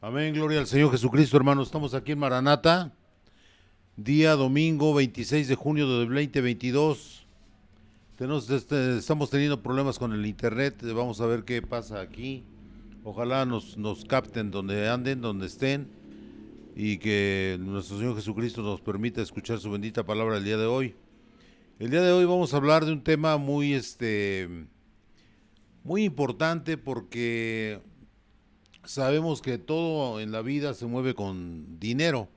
Amén, gloria al Señor Jesucristo, hermanos. Estamos aquí en Maranata, día domingo 26 de junio de 2022. Estamos teniendo problemas con el internet, vamos a ver qué pasa aquí. Ojalá nos capten donde anden, donde estén, y que nuestro Señor Jesucristo nos permita escuchar su bendita palabra el día de hoy. El día de hoy vamos a hablar de un tema muy importante porque sabemos que todo en la vida se mueve con dinero.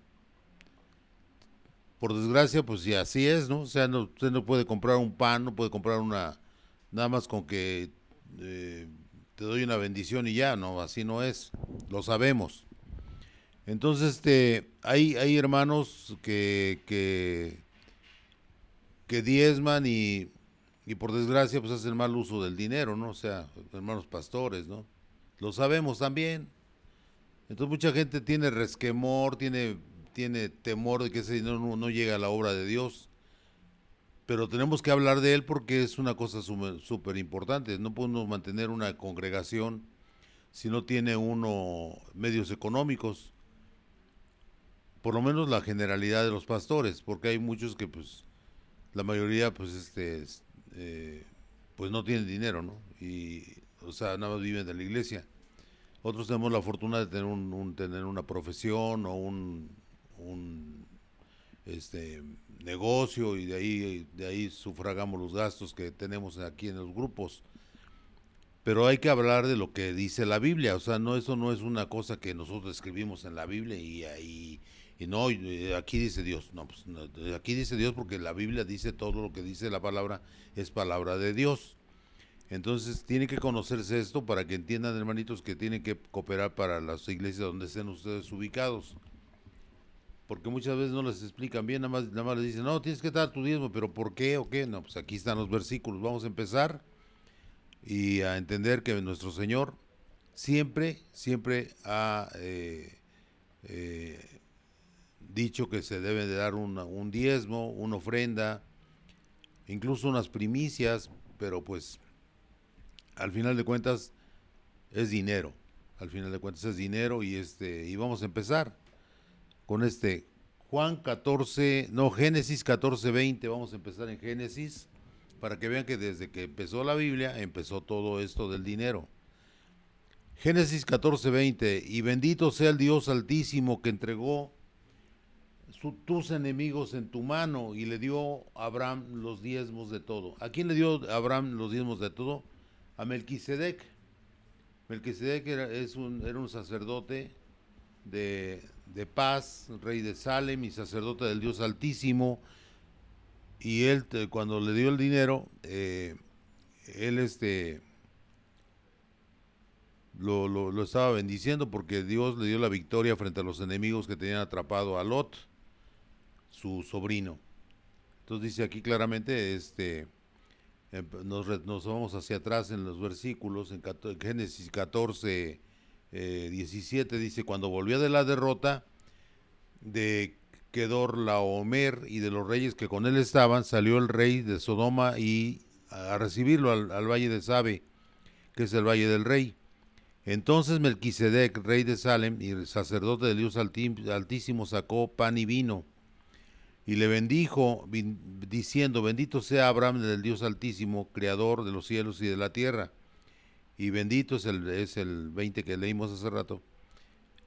Por desgracia, pues sí, así es, ¿no? O sea, usted no puede comprar un pan, no puede comprar nada más con que eh, te doy una bendición y ya, no, así no es, lo sabemos. Entonces, hay hermanos que diezman y por desgracia, pues hacen mal uso del dinero, ¿no? O sea, hermanos pastores, ¿no? Lo sabemos también. Entonces mucha gente tiene resquemor, tiene temor de que ese dinero no llegue a la obra de Dios. Pero tenemos que hablar de él porque es una cosa súper importante. No podemos mantener una congregación si no tiene uno medios económicos, por lo menos la generalidad de los pastores, porque hay muchos que pues la mayoría pues no tienen dinero, ¿no? Y o sea, nada más viven de la iglesia. Otros tenemos la fortuna de tener tener una profesión o un este negocio y de ahí sufragamos los gastos que tenemos aquí en los grupos. Pero hay que hablar de lo que dice la Biblia, o sea, eso no es una cosa que nosotros escribimos en la Biblia y no, aquí dice Dios, no, pues no, aquí dice Dios porque la Biblia dice todo lo que dice la palabra, es palabra de Dios. Entonces tiene que conocerse esto para que entiendan, hermanitos, que tienen que cooperar para las iglesias donde estén ustedes ubicados. Porque muchas veces no les explican bien, nada más les dicen, no, tienes que dar tu diezmo, pero ¿por qué o qué? No, pues aquí están los versículos, vamos a empezar y a entender que nuestro Señor siempre ha eh, dicho que se debe de dar un diezmo, una ofrenda, incluso unas primicias, pero pues al final de cuentas es dinero, al final de cuentas es dinero y vamos a empezar con Juan 14, no, Génesis 14:20, vamos a empezar en Génesis para que vean que desde que empezó la Biblia empezó todo esto del dinero. Génesis 14:20, y bendito sea el Dios altísimo que entregó tus enemigos en tu mano y le dio a Abraham los diezmos de todo. ¿A quién le dio a Abraham los diezmos de todo? A Melquisedec. Melquisedec era un sacerdote de paz, rey de Salem y sacerdote del Dios Altísimo. Y él, cuando le dio el dinero, él lo estaba bendiciendo porque Dios le dio la victoria frente a los enemigos que tenían atrapado a Lot, su sobrino. Entonces dice aquí claramente, nos vamos hacia atrás en los versículos, en Génesis 14, 17, dice, cuando volvió de la derrota de Kedorlaomer y de los reyes que con él estaban, salió el rey de Sodoma y a recibirlo al valle de Sabe, que es el valle del rey. Entonces Melquisedec, rey de Salem y sacerdote del Dios Altísimo, sacó pan y vino y le bendijo diciendo, bendito sea Abraham del Dios Altísimo, creador de los cielos y de la tierra. Y bendito es el 20 que leímos hace rato.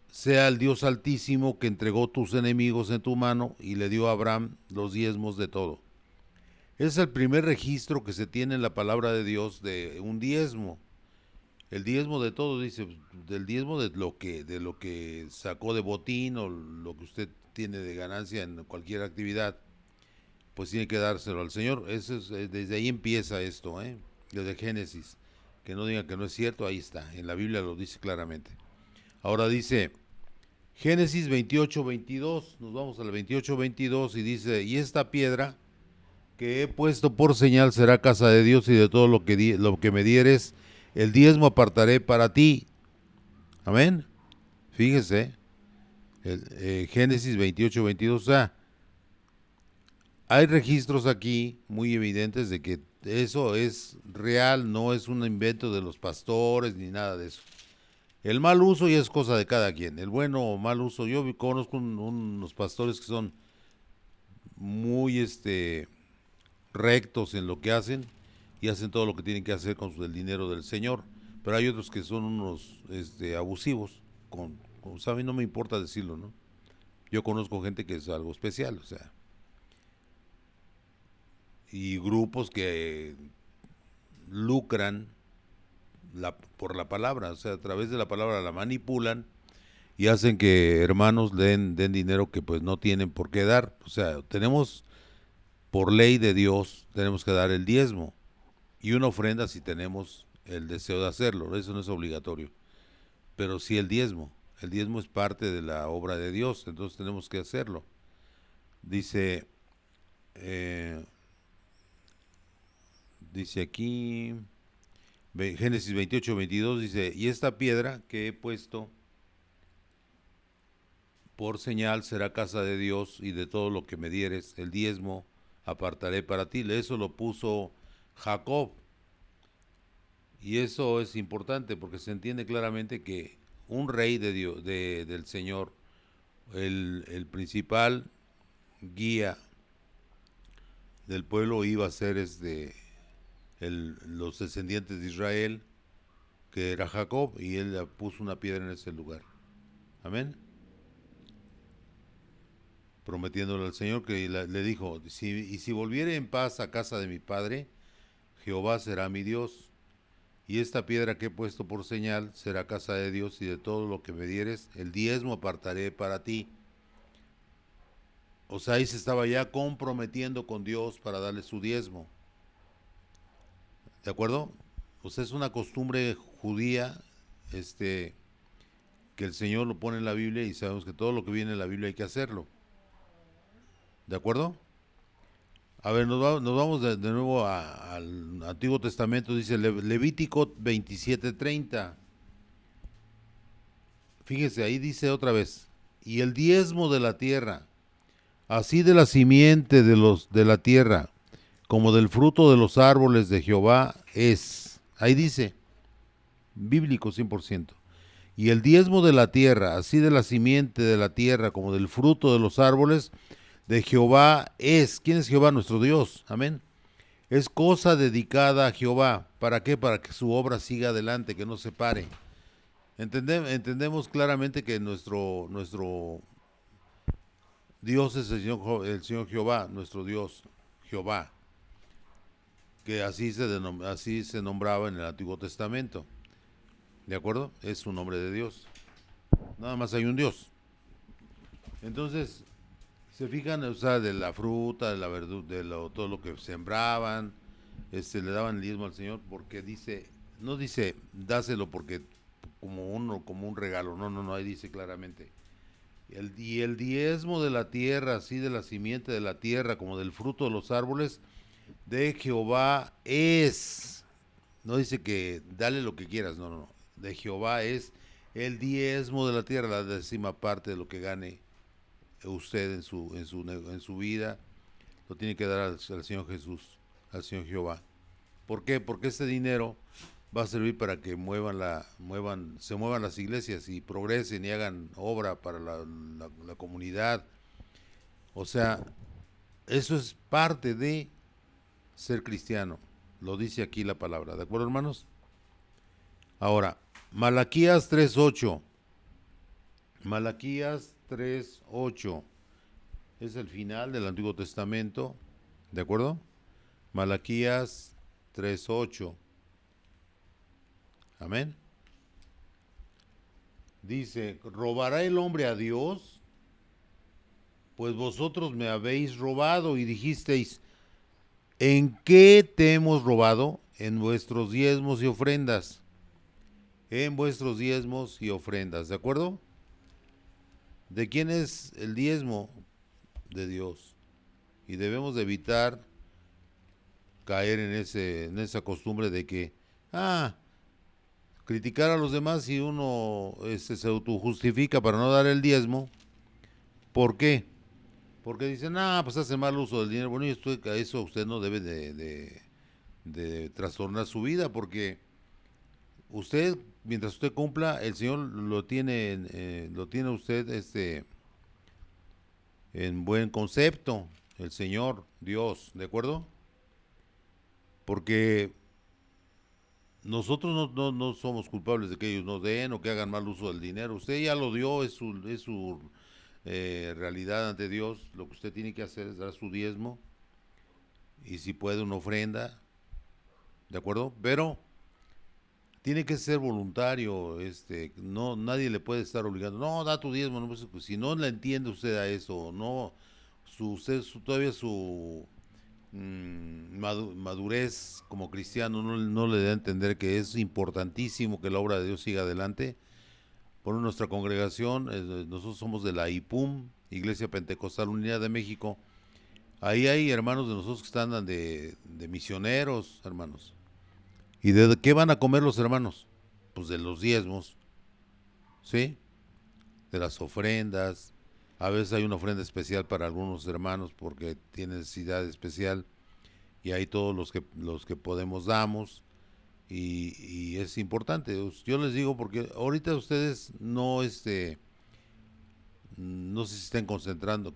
Sea el Dios Altísimo que entregó tus enemigos en tu mano y le dio a Abraham los diezmos de todo. Es el primer registro que se tiene en la palabra de Dios de un diezmo. El diezmo de todo, dice, del diezmo de lo que sacó de botín o lo que usted tiene de ganancia en cualquier actividad, pues tiene que dárselo al Señor. Desde ahí empieza esto, desde Génesis. Que no digan que no es cierto, ahí está, en la Biblia lo dice claramente. Ahora dice Génesis 28:22, nos vamos al 28:22 y dice, y esta piedra que he puesto por señal será casa de Dios y de todo lo que me dieres, el diezmo apartaré para ti. Amén. Fíjese, Génesis 28:22. O sea, hay registros aquí muy evidentes de que eso es real, no es un invento de los pastores ni nada de eso. El mal uso ya es cosa de cada quien. El bueno o mal uso, yo conozco unos pastores que son muy rectos en lo que hacen y hacen todo lo que tienen que hacer con el dinero del Señor. Pero hay otros que son unos abusivos. ¿Saben? No me importa decirlo, ¿no? Yo conozco gente que es algo especial, o sea, y grupos que lucran por la palabra, o sea, a través de la palabra la manipulan y hacen que hermanos den dinero que pues no tienen por qué dar. O sea, tenemos, por ley de Dios, tenemos que dar el diezmo y una ofrenda si tenemos el deseo de hacerlo, eso no es obligatorio, pero sí el diezmo es parte de la obra de Dios, entonces tenemos que hacerlo. Dice, eh, dice aquí, Génesis 28:22 dice, y esta piedra que he puesto por señal será casa de Dios y de todo lo que me dieres, el diezmo apartaré para ti. Eso lo puso Jacob. Y eso es importante porque se entiende claramente que un rey de Dios, del Señor, el principal guía del pueblo iba a ser los descendientes de Israel, que era Jacob, y él puso una piedra en ese lugar. Amén. Prometiéndole al Señor que le dijo, y si volviere en paz a casa de mi padre, Jehová será mi Dios, y esta piedra que he puesto por señal será casa de Dios, y de todo lo que me dieres, el diezmo apartaré para ti. O sea, ahí se estaba ya comprometiendo con Dios para darle su diezmo. ¿De acuerdo? O sea, es una costumbre judía, que el Señor lo pone en la Biblia y sabemos que todo lo que viene en la Biblia hay que hacerlo. ¿De acuerdo? A ver, nos vamos de nuevo al Antiguo Testamento, dice Levítico 27:30. Fíjese, ahí dice otra vez, y el diezmo de la tierra, así de la simiente de la tierra, como del fruto de los árboles de Jehová es. Ahí dice, bíblico 100%. Y el diezmo de la tierra, así de la simiente de la tierra, como del fruto de los árboles de Jehová es. ¿Quién es Jehová? Nuestro Dios. Amén. Es cosa dedicada a Jehová. ¿Para qué? Para que su obra siga adelante, que no se pare. Entendemos claramente que nuestro Dios es el Señor Jehová, nuestro Dios, Jehová, que así se nombraba en el Antiguo Testamento. ¿De acuerdo? Es un nombre de Dios. Nada más hay un Dios. Entonces, se fijan, o sea, de la fruta, de la verdura, todo lo que sembraban, le daban el diezmo al Señor porque dice, no dice, dáselo porque como un regalo, no, ahí dice claramente. Y el diezmo de la tierra, así de la simiente de la tierra, como del fruto de los árboles, de Jehová es. No dice que dale lo que quieras, no. De Jehová es el diezmo de la tierra, la décima parte de lo que gane usted en su vida, lo tiene que dar al Señor Jesús, al Señor Jehová. ¿Por qué? Porque este dinero va a servir para que se muevan las iglesias y progresen y hagan obra para la comunidad. O sea, eso es parte de ser cristiano. Lo dice aquí la palabra. ¿De acuerdo, hermanos? Ahora, Malaquías 3:8. Malaquías 3:8. Es el final del Antiguo Testamento. ¿De acuerdo? Malaquías 3:8. Amén. Dice, ¿robará el hombre a Dios? Pues vosotros me habéis robado y dijisteis, ¿en qué te hemos robado? En vuestros diezmos y ofrendas. En vuestros diezmos y ofrendas. ¿De acuerdo? ¿De quién es el diezmo? De Dios. Y debemos de evitar caer en esa costumbre de que, criticar a los demás y uno se autojustifica para no dar el diezmo. ¿Por qué? Porque dicen, pues hace mal uso del dinero. Bueno, y eso usted no debe de trastornar su vida, porque usted mientras usted cumpla, el Señor lo tiene usted en buen concepto, el Señor, Dios, ¿de acuerdo? Porque nosotros no somos culpables de que ellos nos den o que hagan mal uso del dinero. Usted ya lo dio, es su realidad ante Dios. Lo que usted tiene que hacer es dar su diezmo y si puede una ofrenda, ¿de acuerdo? Pero tiene que ser voluntario, no, nadie le puede estar obligando, no, da tu diezmo, no, pues, si no le entiende usted a eso, no, todavía su madurez como cristiano no le da a entender que es importantísimo que la obra de Dios siga adelante. Por nuestra congregación, nosotros somos de la IPUM, Iglesia Pentecostal Unida de México, ahí hay hermanos de nosotros que están de misioneros, hermanos. ¿Y de qué van a comer los hermanos? Pues de los diezmos, ¿sí? De las ofrendas. A veces hay una ofrenda especial para algunos hermanos porque tienen necesidad especial y ahí todos los que podemos damos y es importante. Yo les digo porque ahorita ustedes no sé si estén concentrando,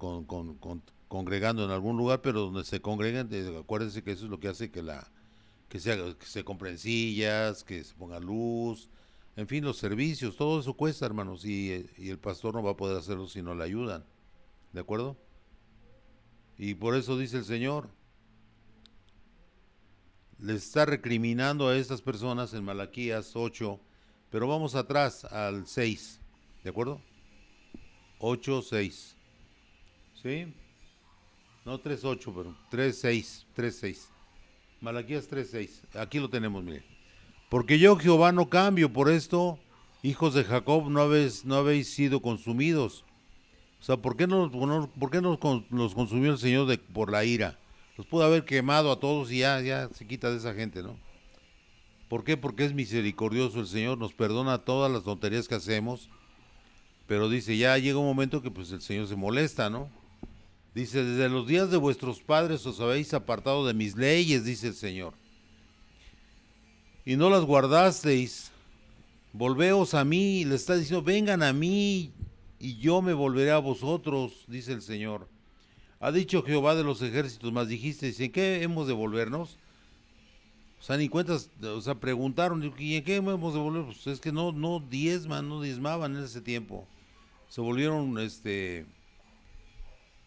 congregando en algún lugar, pero donde se congregan, acuérdense que eso es lo que hace que se compren sillas, que se ponga luz, en fin, los servicios, todo eso cuesta, hermanos, y el pastor no va a poder hacerlo si no le ayudan, ¿de acuerdo? Y por eso dice el Señor, les está recriminando a estas personas en Malaquías 8, pero vamos atrás al 6, ¿de acuerdo? 8, 6, ¿sí? No 3, 8, pero 3, 6, 3, 6. Malaquías 3, 6, aquí lo tenemos, mire. Porque yo, Jehová, no cambio, por esto, hijos de Jacob, no habéis sido consumidos. O sea, ¿por qué no los consumió el Señor por la ira? Los pudo haber quemado a todos y ya se quita de esa gente, ¿no? ¿Por qué? Porque es misericordioso el Señor, nos perdona todas las tonterías que hacemos, pero dice, ya llega un momento que pues el Señor se molesta, ¿no? Dice, desde los días de vuestros padres os habéis apartado de mis leyes, dice el Señor, y no las guardasteis. Volveos a mí, le está diciendo, vengan a mí y yo me volveré a vosotros, dice el Señor. Ha dicho Jehová de los ejércitos, mas dijisteis, ¿en qué hemos de volvernos? O sea, ni cuentas, o sea, preguntaron, ¿y en qué hemos de volver? Pues es que no diezmaban en ese tiempo. Se volvieron,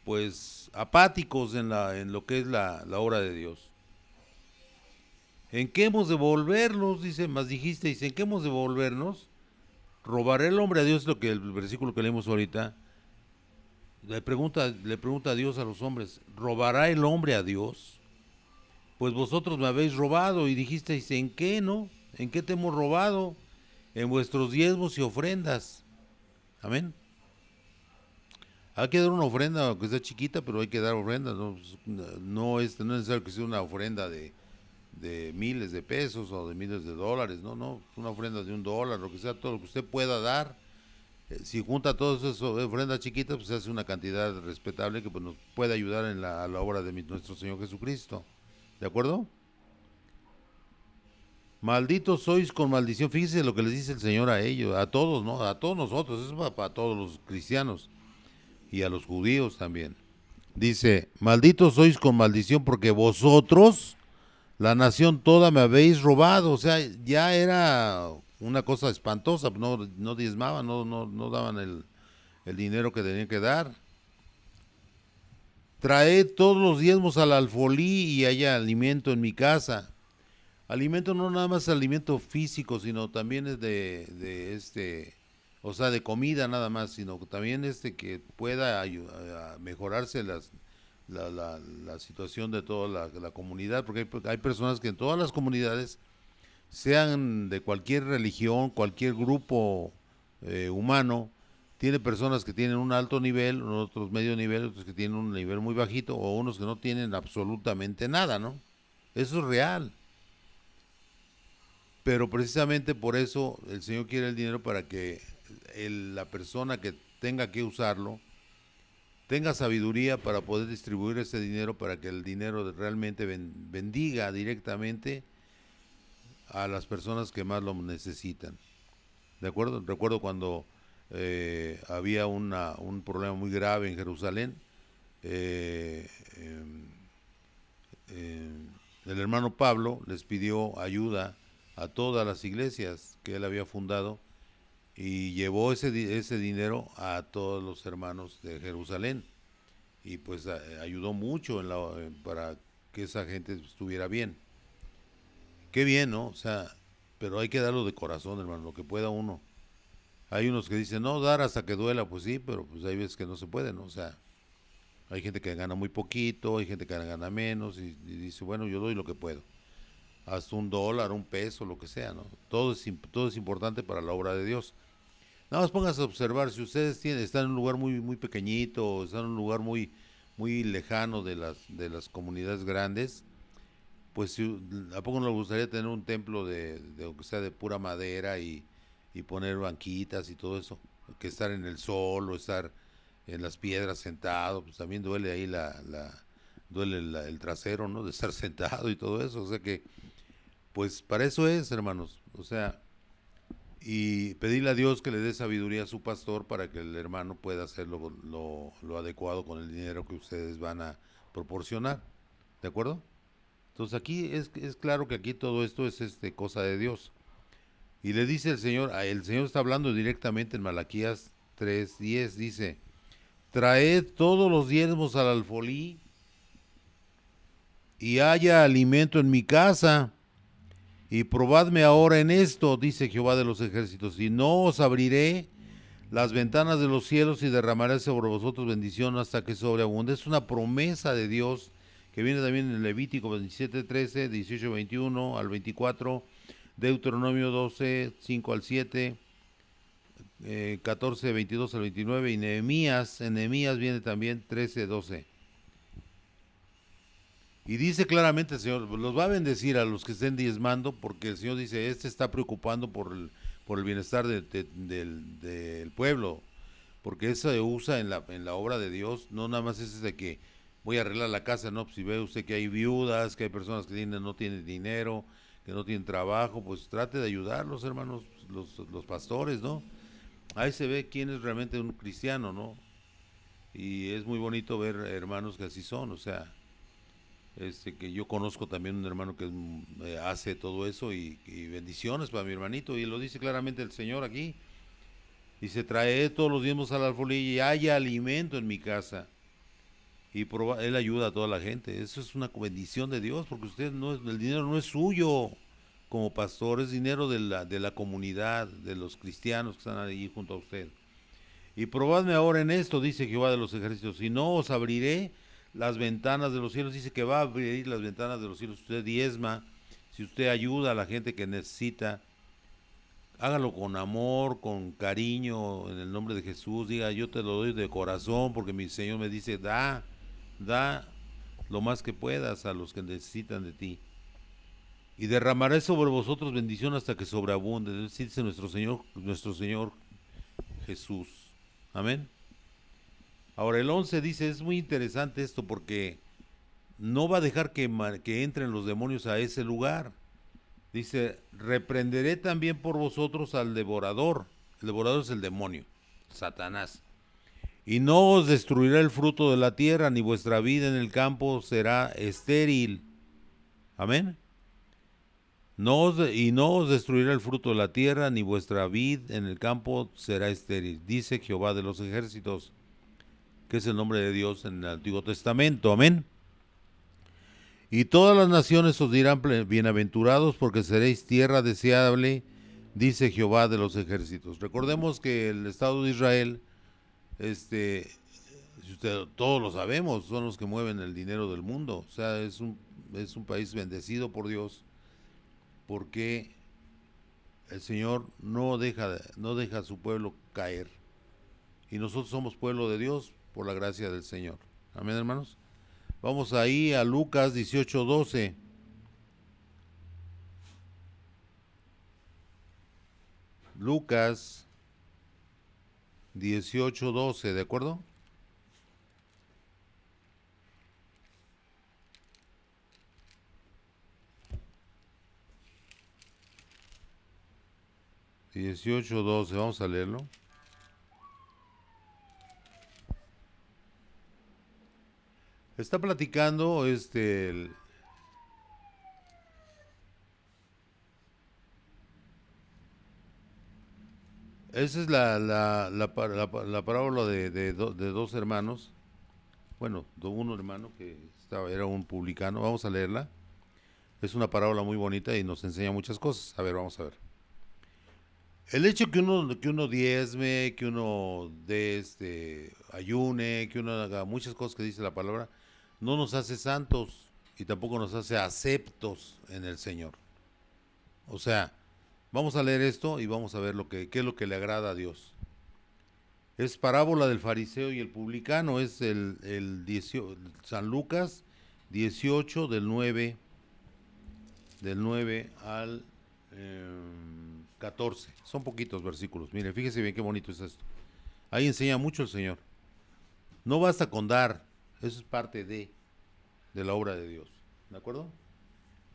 pues, apáticos en lo que es la obra de Dios. ¿En qué hemos de volvernos? Dice, mas dijisteis, ¿en qué hemos de volvernos? ¿Robará el hombre a Dios? Lo que el versículo que leemos ahorita. Le pregunta a Dios a los hombres, ¿robará el hombre a Dios? Pues vosotros me habéis robado y dijisteis, ¿en qué no? ¿En qué te hemos robado? En vuestros diezmos y ofrendas. Amén. Hay que dar una ofrenda, aunque sea chiquita, pero hay que dar ofrendas. No es necesario que sea una ofrenda de miles de pesos o de miles de dólares. No, una ofrenda de $1, lo que sea, todo lo que usted pueda dar. Si junta todas esas ofrendas chiquitas, pues se hace una cantidad respetable que pues, nos puede ayudar a la obra de nuestro Señor Jesucristo. ¿De acuerdo? Malditos sois con maldición. Fíjese lo que les dice el Señor a ellos, a todos, ¿no? A todos nosotros, eso es para todos los cristianos y a los judíos también. Dice, malditos sois con maldición porque vosotros, la nación toda, me habéis robado. O sea, ya era una cosa espantosa, no diezmaban, no daban el dinero que tenían que dar. Traed todos los diezmos al alfolí y haya alimento en mi casa. Alimento no nada más alimento físico, sino también es o sea, de comida nada más, sino también que pueda a mejorarse la situación de toda la comunidad, porque hay personas que en todas las comunidades, sean de cualquier religión, cualquier grupo humano, tiene personas que tienen un alto nivel, otros medio nivel, otros que tienen un nivel muy bajito, o unos que no tienen absolutamente nada, ¿no? Eso es real. Pero precisamente por eso el Señor quiere el dinero para que la persona que tenga que usarlo tenga sabiduría para poder distribuir ese dinero para que el dinero realmente bendiga directamente a las personas que más lo necesitan. ¿De acuerdo? Recuerdo cuando había un problema muy grave en Jerusalén. eh, em, el hermano Pablo les pidió ayuda a todas las iglesias que él había fundado y llevó ese dinero a todos los hermanos de Jerusalén y pues ayudó mucho para que esa gente estuviera bien. Qué bien, ¿no? O sea, pero hay que darlo de corazón, hermano, lo que pueda uno. Hay unos que dicen, no, dar hasta que duela, pues sí, pero pues hay veces que no se puede, ¿no? O sea, hay gente que gana muy poquito, hay gente que gana menos y dice, bueno, yo doy lo que puedo. Hasta $1, $1, lo que sea, ¿no? Todo es importante para la obra de Dios. Nada más pónganse a observar, si ustedes están en un lugar muy, muy pequeñito, o están en un lugar muy, muy lejano de las comunidades grandes, pues si, ¿a poco no les gustaría tener un templo de aunque sea de pura madera y poner banquitas y todo eso? Que estar en el sol o estar en las piedras sentado, pues también duele ahí duele el trasero, ¿no? De estar sentado y todo eso, o sea que, pues para eso es, hermanos, o sea, y pedirle a Dios que le dé sabiduría a su pastor para que el hermano pueda hacer lo adecuado con el dinero que ustedes van a proporcionar, ¿de acuerdo? Entonces aquí es claro que aquí todo esto es cosa de Dios. Y le dice el Señor está hablando directamente en Malaquías 3:10, dice, traed todos los diezmos al alfolí y haya alimento en mi casa, y probadme ahora en esto, dice Jehová de los ejércitos, y no os abriré las ventanas de los cielos y derramaré sobre vosotros bendición hasta que sobreabunde. Es una promesa de Dios que viene también en Levítico 27:13, 18:21 al 24, Deuteronomio 12:5 al 7, 14:22 al 29 y en Nehemías viene también 13:12. Y dice claramente el Señor, los va a bendecir a los que estén diezmando, porque el Señor dice, está preocupando por el bienestar del pueblo, porque eso se usa en la obra de Dios, no nada más es de que voy a arreglar la casa, no, pues si ve usted que hay viudas, que hay personas que no tienen dinero, que no tienen trabajo, pues trate de ayudarlos, hermanos, los pastores, ¿no? Ahí se ve quién es realmente un cristiano, ¿no? Y es muy bonito ver hermanos que así son, o sea, que yo conozco también un hermano que hace todo eso y bendiciones para mi hermanito, y lo dice claramente el Señor aquí. Dice, trae todos los diezmos al alfolí y haya alimento en mi casa. Y él ayuda a toda la gente. Eso es una bendición de Dios, porque el dinero no es suyo como pastor, es dinero de la comunidad, de los cristianos que están ahí junto a usted. Y probadme ahora en esto, dice Jehová de los ejércitos, y no os abriré las ventanas de los cielos. Dice que va a abrir las ventanas de los cielos. Si usted diezma, si usted ayuda a la gente que necesita, hágalo con amor, con cariño, en el nombre de Jesús. Diga, yo te lo doy de corazón porque mi Señor me dice, da lo más que puedas a los que necesitan de ti. Y derramaré sobre vosotros bendición hasta que sobreabunde, dice nuestro Señor Jesús. Amén. Ahora el 11 dice, es muy interesante esto porque no va a dejar que entren los demonios a ese lugar. Dice, reprenderé también por vosotros al devorador. El devorador es el demonio, Satanás. Y no os destruirá el fruto de la tierra, ni vuestra vida en el campo será estéril. Amén. Y no os destruirá el fruto de la tierra, ni vuestra vid en el campo será estéril. Dice Jehová de los ejércitos, que es el nombre de Dios en el Antiguo Testamento. Amén. Y todas las naciones os dirán bienaventurados porque seréis tierra deseable, dice Jehová de los ejércitos. Recordemos que el Estado de Israel, todos lo sabemos, son los que mueven el dinero del mundo. O sea, es un país bendecido por Dios porque el Señor no deja a su pueblo caer. Y nosotros somos pueblo de Dios por la gracia del Señor. Amén, hermanos. Vamos ahí a Lucas 18:12. Lucas 18:12, ¿de acuerdo? 18:12, vamos a leerlo. Está platicando esa es la parábola de dos hermanos. Bueno, de un hermano que era un publicano. Vamos a leerla. Es una parábola muy bonita y nos enseña muchas cosas. A ver, vamos a ver. El hecho que uno diezme, que uno ayune, que uno haga muchas cosas que dice la palabra, no nos hace santos y tampoco nos hace aceptos en el Señor. O sea, vamos a leer esto y vamos a ver qué es lo que le agrada a Dios. Es parábola del fariseo y el publicano, es San Lucas 18 del 9 al 14. Son poquitos versículos. Mire, fíjese bien qué bonito es esto. Ahí enseña mucho el Señor. No basta con dar, eso es parte de la obra de Dios. ¿De acuerdo?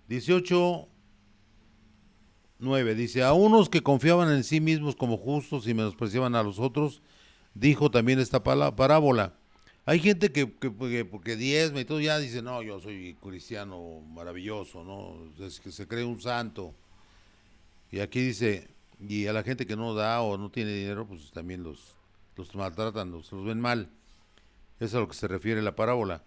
18:9 dice: a unos que confiaban en sí mismos como justos y menospreciaban a los otros, dijo también esta parábola. Hay gente porque diezma y todo ya dice, no, yo soy cristiano maravilloso, ¿no? Es que se cree un santo. Y aquí dice, y a la gente que no da o no tiene dinero, pues también los maltratan, los ven mal. Eso es a lo que se refiere la parábola.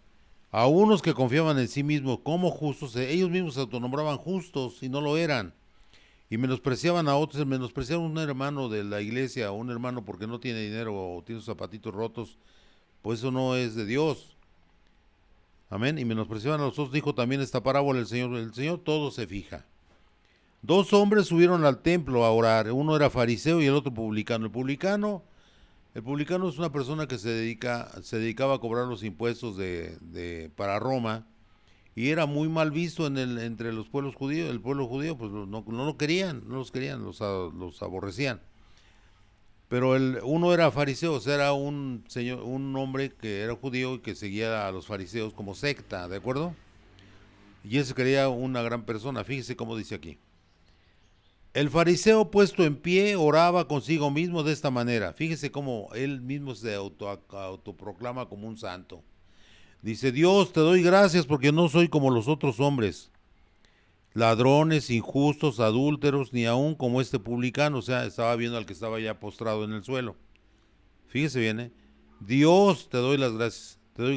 A unos que confiaban en sí mismos como justos, ellos mismos se autonombraban justos y no lo eran. Y menospreciaban a otros, menospreciaban a un hermano de la iglesia, o un hermano porque no tiene dinero o tiene sus zapatitos rotos, pues eso no es de Dios. Amén. Y menospreciaban a los otros, dijo también esta parábola el Señor todo se fija. Dos hombres subieron al templo a orar, uno era fariseo y el otro publicano. El publicano es una persona que se dedicaba a cobrar los impuestos para Roma y era muy mal visto entre los pueblos judíos. El pueblo judío pues no lo querían, no los querían, los aborrecían. Pero uno era fariseo, o sea, era un hombre que era judío y que seguía a los fariseos como secta, ¿de acuerdo? Y él se creía una gran persona. Fíjese cómo dice aquí. El fariseo puesto en pie oraba consigo mismo de esta manera. Fíjese cómo él mismo se autoproclama como un santo. Dice: Dios, te doy gracias porque no soy como los otros hombres, ladrones, injustos, adúlteros, ni aun como este publicano. O sea, estaba viendo al que estaba ya postrado en el suelo. Fíjese bien, ¿eh? Dios, te doy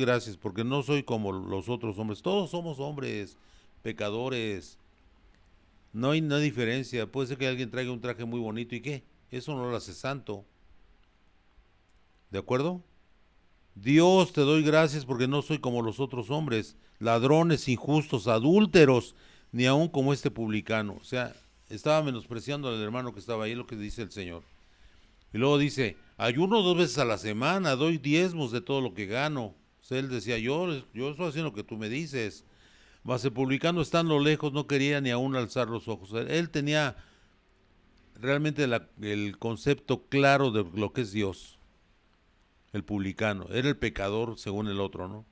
gracias porque no soy como los otros hombres. Todos somos hombres, pecadores. No hay diferencia. Puede ser que alguien traiga un traje muy bonito y ¿qué? Eso no lo hace santo. ¿De acuerdo? Dios, te doy gracias porque no soy como los otros hombres, ladrones, injustos, adúlteros, ni aun como este publicano. O sea, estaba menospreciando al hermano que estaba ahí, lo que dice el Señor. Y luego dice, ayuno 2 veces a la semana, doy diezmos de todo lo que gano. O sea, él decía, yo estoy haciendo lo que tú me dices. Mas el publicano, estando lejos, no quería ni aún alzar los ojos. Él tenía realmente el concepto claro de lo que es Dios, el publicano. Era el pecador según el otro, ¿no?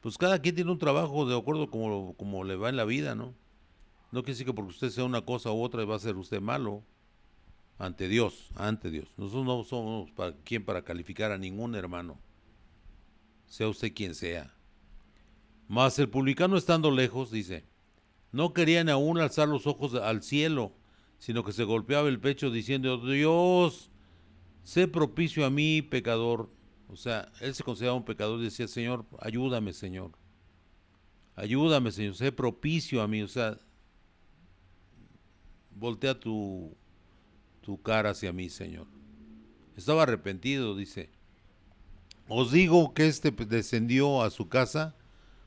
Pues cada quien tiene un trabajo de acuerdo como le va en la vida, ¿no? No quiere decir que porque usted sea una cosa u otra va a ser usted malo ante Dios, ante Dios. Nosotros no somos quien para calificar a ningún hermano, sea usted quien sea. Mas el publicano, estando lejos, dice, no querían aún alzar los ojos al cielo, sino que se golpeaba el pecho diciendo, Dios, sé propicio a mí, pecador. O sea, él se consideraba un pecador y decía, Señor, ayúdame, Señor. Ayúdame, Señor, sé propicio a mí. O sea, voltea tu cara hacia mí, Señor. Estaba arrepentido, dice. Os digo que este descendió a su casa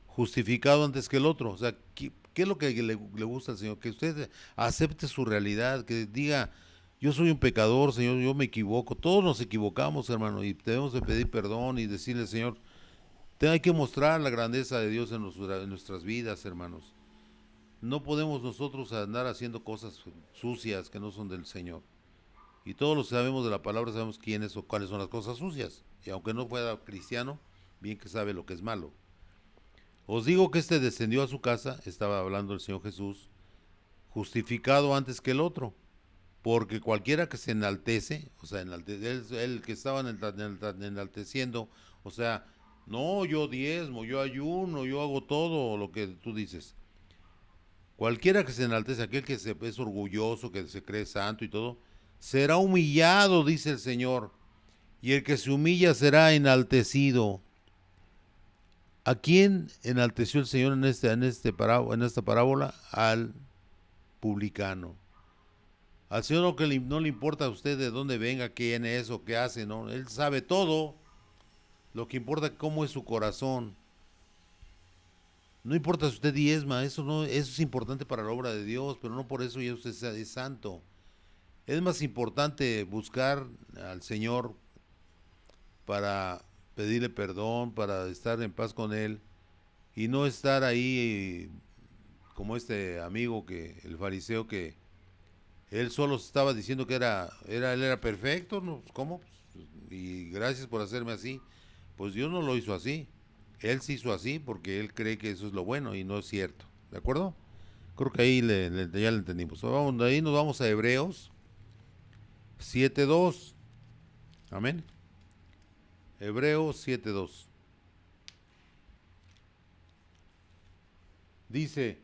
justificado antes que el otro. O sea, ¿qué es lo que le gusta al Señor? Que usted acepte su realidad, que diga, yo soy un pecador, Señor, yo me equivoco. Todos nos equivocamos, hermano, y debemos de pedir perdón y decirle, Señor, hay que mostrar la grandeza de Dios en nuestras vidas, hermanos. No podemos nosotros andar haciendo cosas sucias que no son del Señor. Y todos los que sabemos de la palabra sabemos quiénes o cuáles son las cosas sucias. Y aunque no fuera cristiano, bien que sabe lo que es malo. Os digo que este descendió a su casa, estaba hablando el Señor Jesús, justificado antes que el otro. porque cualquiera que se enaltece, o sea, él que estaba enalteciendo, o sea, no, yo diezmo, yo ayuno, yo hago todo lo que tú dices. Cualquiera que se enaltece, aquel que es orgulloso, que se cree santo y todo, será humillado, dice el Señor, y el que se humilla será enaltecido. ¿A quién enalteció el Señor en esta parábola? Al publicano. Al Señor no le importa a usted de dónde venga, quién es o qué hace, ¿no? Él sabe todo. Lo que importa es cómo es su corazón. No importa si usted diezma, eso no, eso es importante para la obra de Dios, pero no por eso ya usted es santo. Es más importante buscar al Señor para pedirle perdón, para estar en paz con Él y no estar ahí como este amigo el fariseo que él solo estaba diciendo que él era perfecto, ¿no? ¿Cómo? Y gracias por hacerme así. Pues Dios no lo hizo así. Él se hizo así porque él cree que eso es lo bueno y no es cierto. ¿De acuerdo? Creo que ahí ya le entendimos. Vamos, de ahí nos vamos a Hebreos 7:2. Amén. Hebreos 7:2. Dice,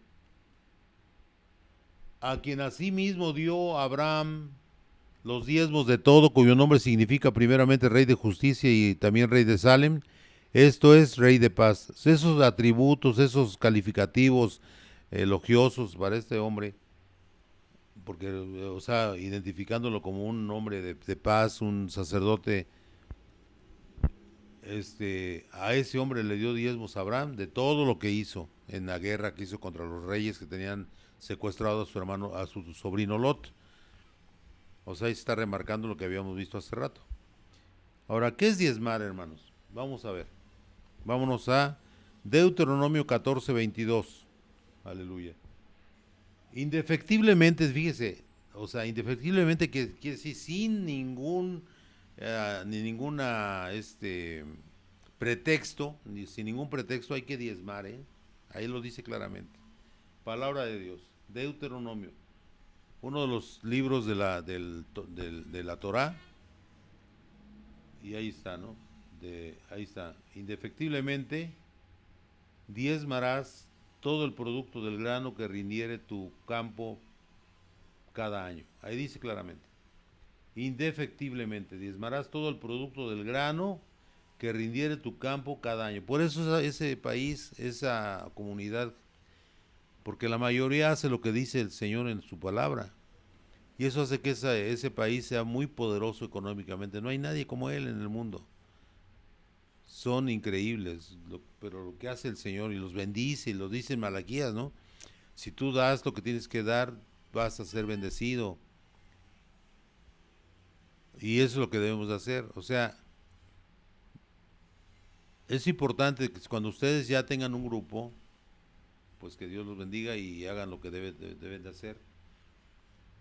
a quien asimismo dio Abraham los diezmos de todo, cuyo nombre significa primeramente Rey de Justicia y también Rey de Salem, esto es Rey de Paz. Esos atributos, esos calificativos elogiosos para este hombre, porque, o sea, identificándolo como un hombre de paz, un sacerdote, a ese hombre le dio diezmos a Abraham de todo lo que hizo en la guerra que hizo contra los reyes que tenían secuestrado a su hermano, a su sobrino Lot. O sea, ahí se está remarcando lo que habíamos visto hace rato. Ahora, ¿qué es diezmar, hermanos? Vamos a ver. Vámonos a Deuteronomio 14:22. Aleluya. Indefectiblemente, fíjese, o sea, indefectiblemente que quiere decir sin ni ninguna, pretexto, sin ningún pretexto hay que diezmar, ¿eh? Ahí lo dice claramente. Palabra de Dios, Deuteronomio, uno de los libros de la Torá, y ahí está, ¿no? Ahí está, indefectiblemente diezmarás todo el producto del grano que rindiere tu campo cada año. Ahí dice claramente, indefectiblemente diezmarás todo el producto del grano que rindiere tu campo cada año. Por eso ese país, esa comunidad, porque la mayoría hace lo que dice el Señor en su palabra. Y eso hace que ese país sea muy poderoso económicamente. No hay nadie como él en el mundo. Son increíbles, pero lo que hace el Señor y los bendice y los dice en Malaquías, ¿no? Si tú das lo que tienes que dar, vas a ser bendecido. Y eso es lo que debemos de hacer. O sea, es importante que cuando ustedes ya tengan un grupo, pues que Dios los bendiga y hagan lo que deben de hacer.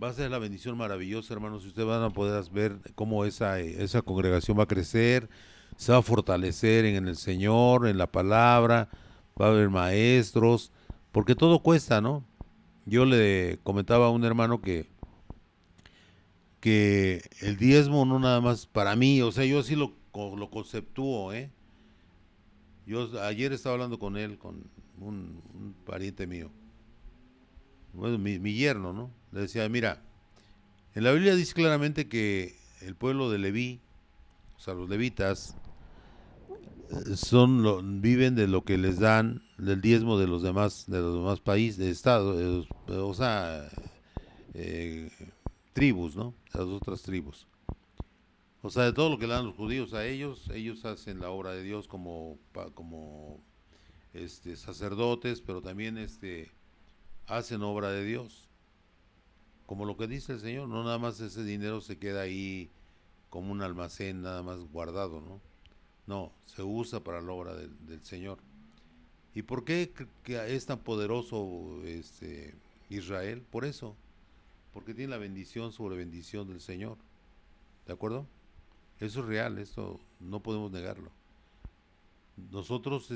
Va a ser la bendición maravillosa, hermanos, y ustedes van a poder ver cómo esa congregación va a crecer, se va a fortalecer en el Señor, en la palabra, va a haber maestros, porque todo cuesta, ¿no? Yo le comentaba a un hermano que el diezmo no nada más para mí, o sea, yo así lo conceptúo, ¿eh? Yo ayer estaba hablando con él, con un pariente mío, bueno, mi yerno, ¿no? Le decía, mira, en la Biblia dice claramente que el pueblo de Leví, o sea, los levitas, viven de lo que les dan del diezmo de los demás países, de estados, o sea, eh, tribus, ¿no? Las otras tribus. O sea, de todo lo que le dan los judíos a ellos hacen la obra de Dios como sacerdotes, pero también hacen obra de Dios. Como lo que dice el Señor, no nada más ese dinero se queda ahí como un almacén nada más guardado, ¿no? No, se usa para la obra del Señor. ¿Y por qué que es tan poderoso Israel? Por eso, porque tiene la bendición sobre bendición del Señor. ¿De acuerdo? Eso es real, esto no podemos negarlo. Nosotros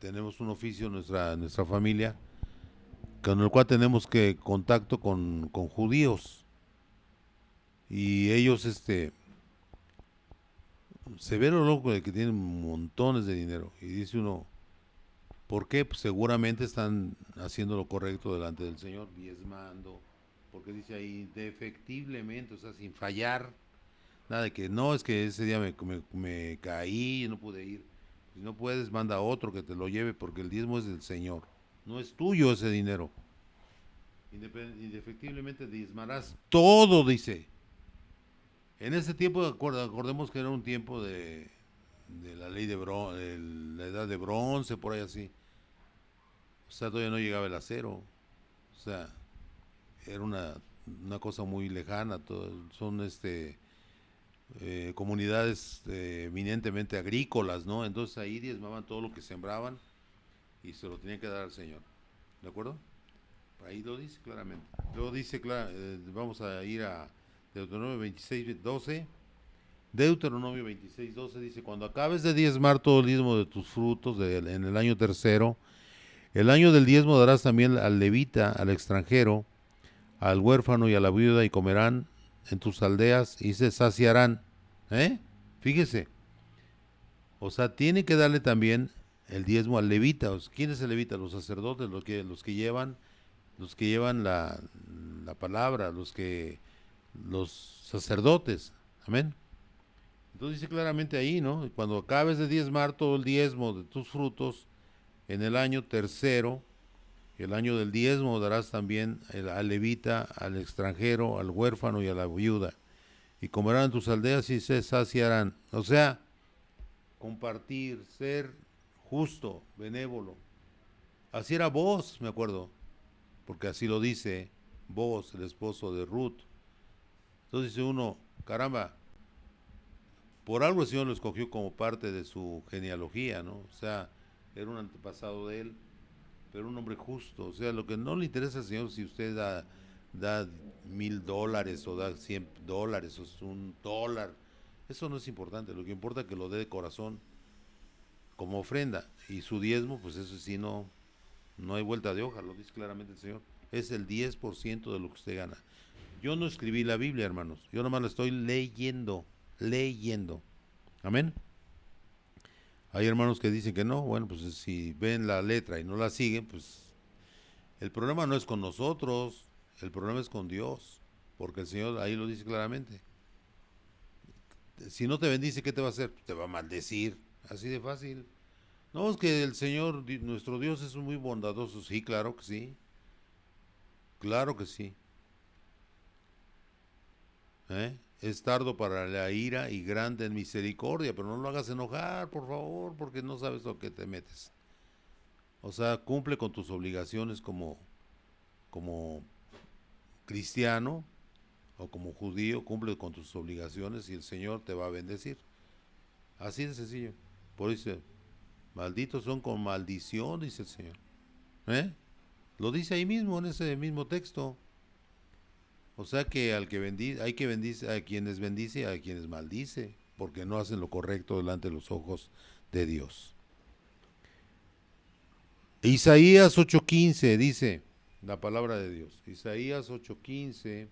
tenemos un oficio en nuestra familia con el cual tenemos que contacto con judíos. Y ellos, se ve lo loco de que tienen montones de dinero. Y dice uno, ¿por qué? Pues seguramente están haciendo lo correcto delante del Señor, diezmando. Porque dice ahí, defectiblemente, o sea, sin fallar. Nada de que no, es que ese día me caí y no pude ir. Si no puedes, manda a otro que te lo lleve porque el diezmo es del Señor. No es tuyo ese dinero. Indefectiblemente diezmarás todo, dice. En ese tiempo, acordemos que era un tiempo de la ley de la edad de bronce, por ahí así. O sea, todavía no llegaba el acero. O sea, era una cosa muy lejana. Son comunidades eminentemente agrícolas, ¿no? Entonces ahí diezmaban todo lo que sembraban y se lo tenían que dar al Señor. ¿De acuerdo? Ahí lo dice claramente. Luego dice, vamos a ir a Deuteronomio 26:12. Deuteronomio 26:12 dice, cuando acabes de diezmar todo el diezmo de tus frutos en el año tercero, el año del diezmo darás también al levita, al extranjero, al huérfano y a la viuda y comerán en tus aldeas y se saciarán. ¿Eh? Fíjese. O sea, tiene que darle también el diezmo al levita. ¿Quién es el levita? Los sacerdotes, los que llevan la palabra, los sacerdotes. Amén. Entonces dice claramente ahí, ¿no? Cuando acabes de diezmar todo el diezmo de tus frutos, en el año tercero, el año del diezmo, darás también al levita, al extranjero, al huérfano y a la viuda. Y comerán en tus aldeas y se saciarán. O sea, compartir, ser justo, benévolo. Así era vos, me acuerdo, porque así lo dice vos, el esposo de Ruth. Entonces dice uno, caramba, por algo el Señor lo escogió como parte de su genealogía, ¿no? O sea, era un antepasado de él, pero un hombre justo. O sea, lo que no le interesa al Señor si usted da $1,000 o da $100 o es $1. Eso no es importante. Lo que importa es que lo dé de corazón como ofrenda. Y su diezmo, pues eso sí, no hay vuelta de hoja, lo dice claramente el Señor. Es el 10% de lo que usted gana. Yo no escribí la Biblia, hermanos. Yo nomás la estoy leyendo. Leyendo. Amén. Hay hermanos que dicen que no. Bueno, pues si ven la letra y no la siguen, pues el problema no es con nosotros. El problema es con Dios. Porque el Señor ahí lo dice claramente. Si no te bendice, ¿qué te va a hacer? Te va a maldecir. Así de fácil. No, es que el Señor, nuestro Dios es muy bondadoso. Sí, claro que sí. Claro que sí. ¿Eh? Es tardo para la ira y grande en misericordia, pero no lo hagas enojar, por favor, porque no sabes lo que te metes. O sea, cumple con tus obligaciones como cristiano o como judío, cumple con tus obligaciones y el Señor te va a bendecir. Así de sencillo. Por eso, malditos son con maldición, dice el Señor. ¿Eh? Lo dice ahí mismo, en ese mismo texto. O sea que al que bendice, hay que bendice a quienes bendice y a quienes maldice, porque no hacen lo correcto delante de los ojos de Dios. Isaías 8:15 dice la palabra de Dios. Isaías 8:15.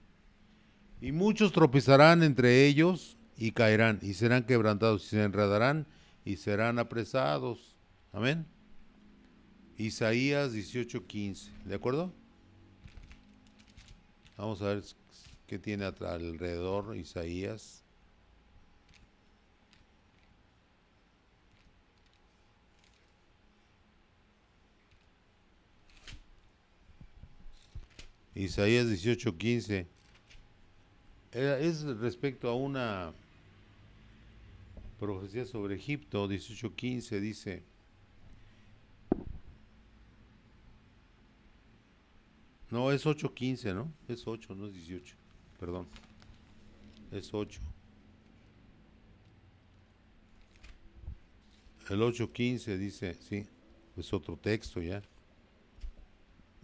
Y muchos tropezarán entre ellos y caerán y serán quebrantados y se enredarán y serán apresados. Amén. Isaías 18:15. ¿De acuerdo? Vamos a ver qué tiene alrededor Isaías. Isaías 18:15. Es respecto a una profecía sobre Egipto. 18:15 dice: no, es 8:15, ¿no? Es 8, no es 18. Perdón, es 8. El 8:15 dice, sí, es otro texto ya.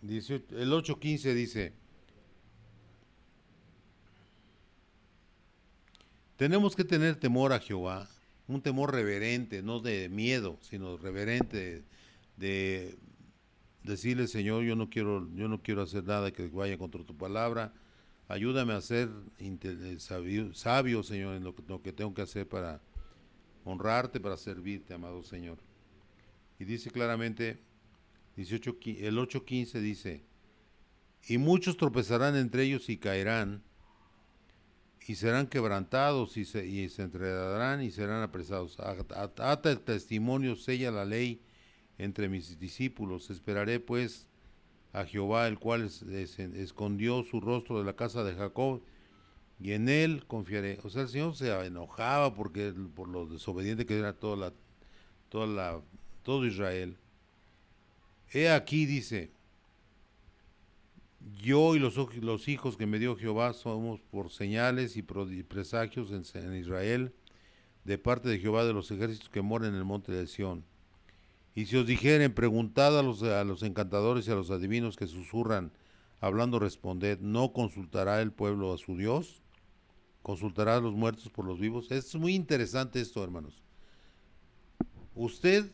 18, el 8:15 dice: tenemos que tener temor a Jehová, un temor reverente, no de miedo, sino reverente, de decirle, Señor, yo no quiero hacer nada que vaya contra tu palabra. Ayúdame a ser sabio, Señor, en lo que tengo que hacer para honrarte, para servirte, amado Señor. Y dice claramente, el 8:15 dice, y muchos tropezarán entre ellos y caerán, y serán quebrantados, y se enredarán y serán apresados. Ata el testimonio, sella la ley entre mis discípulos. Esperaré pues a Jehová, el cual escondió su rostro de la casa de Jacob, y en él confiaré. O sea, el Señor se enojaba por lo desobediente que era toda la, todo Israel. He aquí, dice, yo y los hijos que me dio Jehová somos por señales y presagios en Israel, de parte de Jehová de los ejércitos que moran en el monte de Sión. Y si os dijeren, preguntad a los encantadores y a los adivinos que susurran, hablando responded, ¿no consultará el pueblo a su Dios? ¿Consultará a los muertos por los vivos? Es muy interesante esto, hermanos. Usted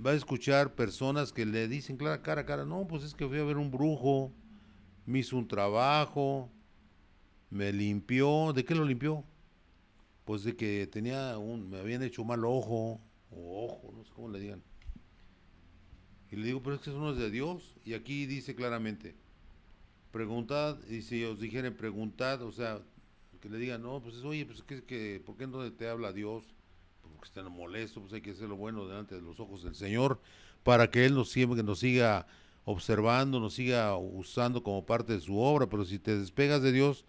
va a escuchar personas que le dicen cara a cara, no, pues es que fui a ver un brujo, me hizo un trabajo, me limpió. ¿De qué lo limpió? Pues de que me habían hecho mal ojo, o ojo, no sé cómo le digan. Y le digo, pero es que eso no es de Dios. Y aquí dice claramente, preguntad, y si os dijeren preguntad, o sea, que le digan, no, pues oye, pues ¿por qué no te habla Dios? Porque están molestos, pues hay que hacer lo bueno delante de los ojos del Señor, para que Él nos siga observando, nos siga usando como parte de su obra. Pero si te despegas de Dios,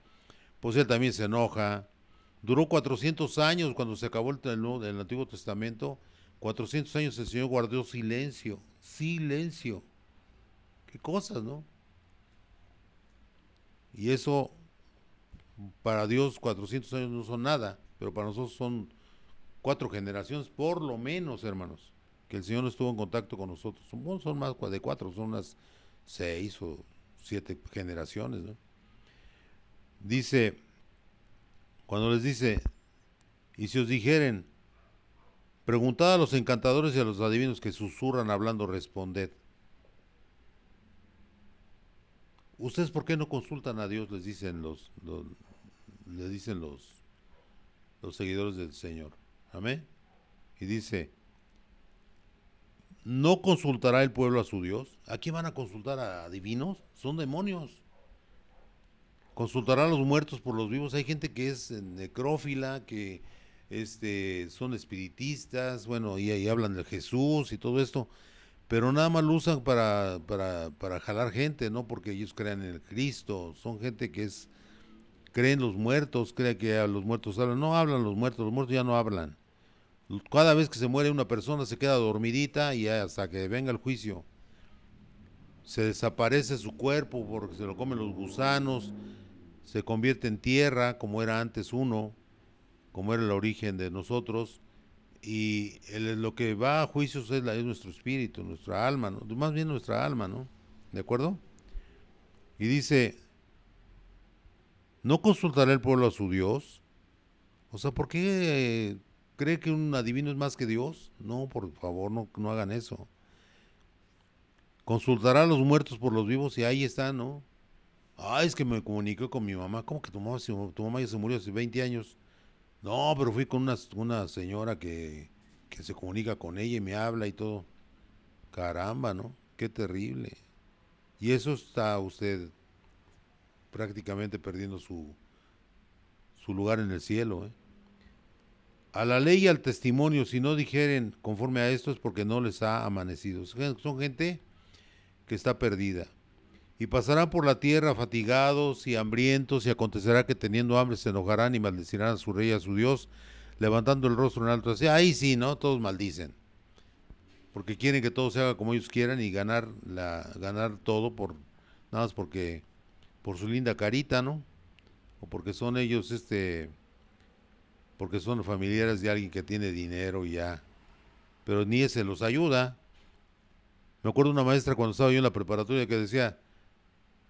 pues Él también se enoja. Duró 400 años cuando se acabó el Antiguo Testamento. 400 años el Señor guardó silencio, silencio. Qué cosas, ¿no? Y eso, para Dios, 400 años no son nada, pero para nosotros son 4 generaciones, por lo menos, hermanos, que el Señor no estuvo en contacto con nosotros. Son más de 4, son unas 6 o 7 generaciones, ¿no? Dice, cuando les dice, y si os dijeren, preguntad a los encantadores y a los adivinos que susurran hablando, responded. ¿Ustedes por qué no consultan a Dios? Les dicen los seguidores del Señor. Amén. Y dice, ¿no consultará el pueblo a su Dios? ¿A quién van a consultar? ¿A divinos? Son demonios. ¿Consultará a los muertos por los vivos? Hay gente que es necrófila, que son espiritistas, bueno, y hablan de Jesús y todo esto, pero nada más lo usan para jalar gente, ¿no? Porque ellos creen en el Cristo. Son gente que creen los muertos, creen que a los muertos hablan. No hablan los muertos ya no hablan. Cada vez que se muere una persona se queda dormidita y hasta que venga el juicio se desaparece su cuerpo porque se lo comen los gusanos, se convierte en tierra como era antes uno, como era el origen de nosotros. Y lo que va a juicios es nuestro espíritu, nuestra alma, ¿no? Más bien nuestra alma, ¿no? ¿De acuerdo? Y dice, ¿no consultará el pueblo a su Dios? O sea, ¿por qué cree que un adivino es más que Dios? No, por favor, no hagan eso. Consultará a los muertos por los vivos y ahí está, ¿no? Ah, es que me comuniqué con mi mamá. ¿Cómo que tu mamá ya se murió hace 20 años? No, pero fui con una señora que se comunica con ella y me habla y todo. Caramba, ¿no? Qué terrible. Y eso está usted prácticamente perdiendo su lugar en el cielo, ¿eh? A la ley y al testimonio, si no dijeren conforme a esto es porque no les ha amanecido. Son gente que está perdida. Y pasarán por la tierra fatigados y hambrientos, y acontecerá que teniendo hambre se enojarán y maldecirán a su rey y a su Dios, levantando el rostro en alto. Así, ahí sí, ¿no? Todos maldicen. Porque quieren que todo se haga como ellos quieran y ganar todo nada más por su linda carita, ¿no? O porque son ellos, porque son familiares de alguien que tiene dinero y ya. Pero ni ese los ayuda. Me acuerdo de una maestra cuando estaba yo en la preparatoria que decía,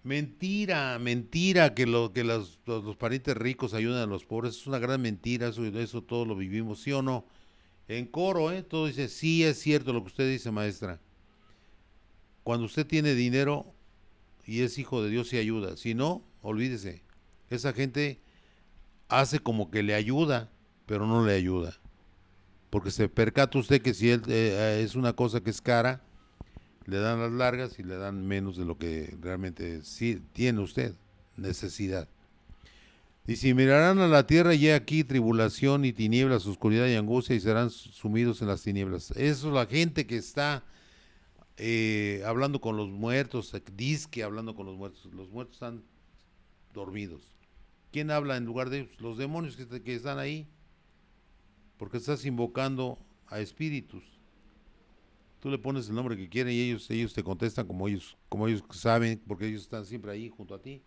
mentira, mentira que los parientes ricos ayudan a los pobres. Es una gran mentira, eso todo lo vivimos, ¿sí o no? En coro, ¿eh? Todo dice, sí es cierto lo que usted dice, maestra. cuando usted tiene dinero y es hijo de Dios y ayuda. Si no, olvídese. Esa gente hace como que le ayuda, pero no le ayuda. Porque se percata usted que si él, es una cosa que es cara, le dan las largas y le dan menos de lo que realmente sí tiene usted necesidad. Dice, mirarán a la tierra y he aquí tribulación y tinieblas, oscuridad y angustia y serán sumidos en las tinieblas. Eso es la gente que está hablando con los muertos, disque hablando con los muertos están dormidos. ¿Quién habla en lugar de ellos? Los demonios que están ahí, porque estás invocando a espíritus. Tú le pones el nombre que quieren y ellos te contestan como ellos saben, porque ellos están siempre ahí junto a ti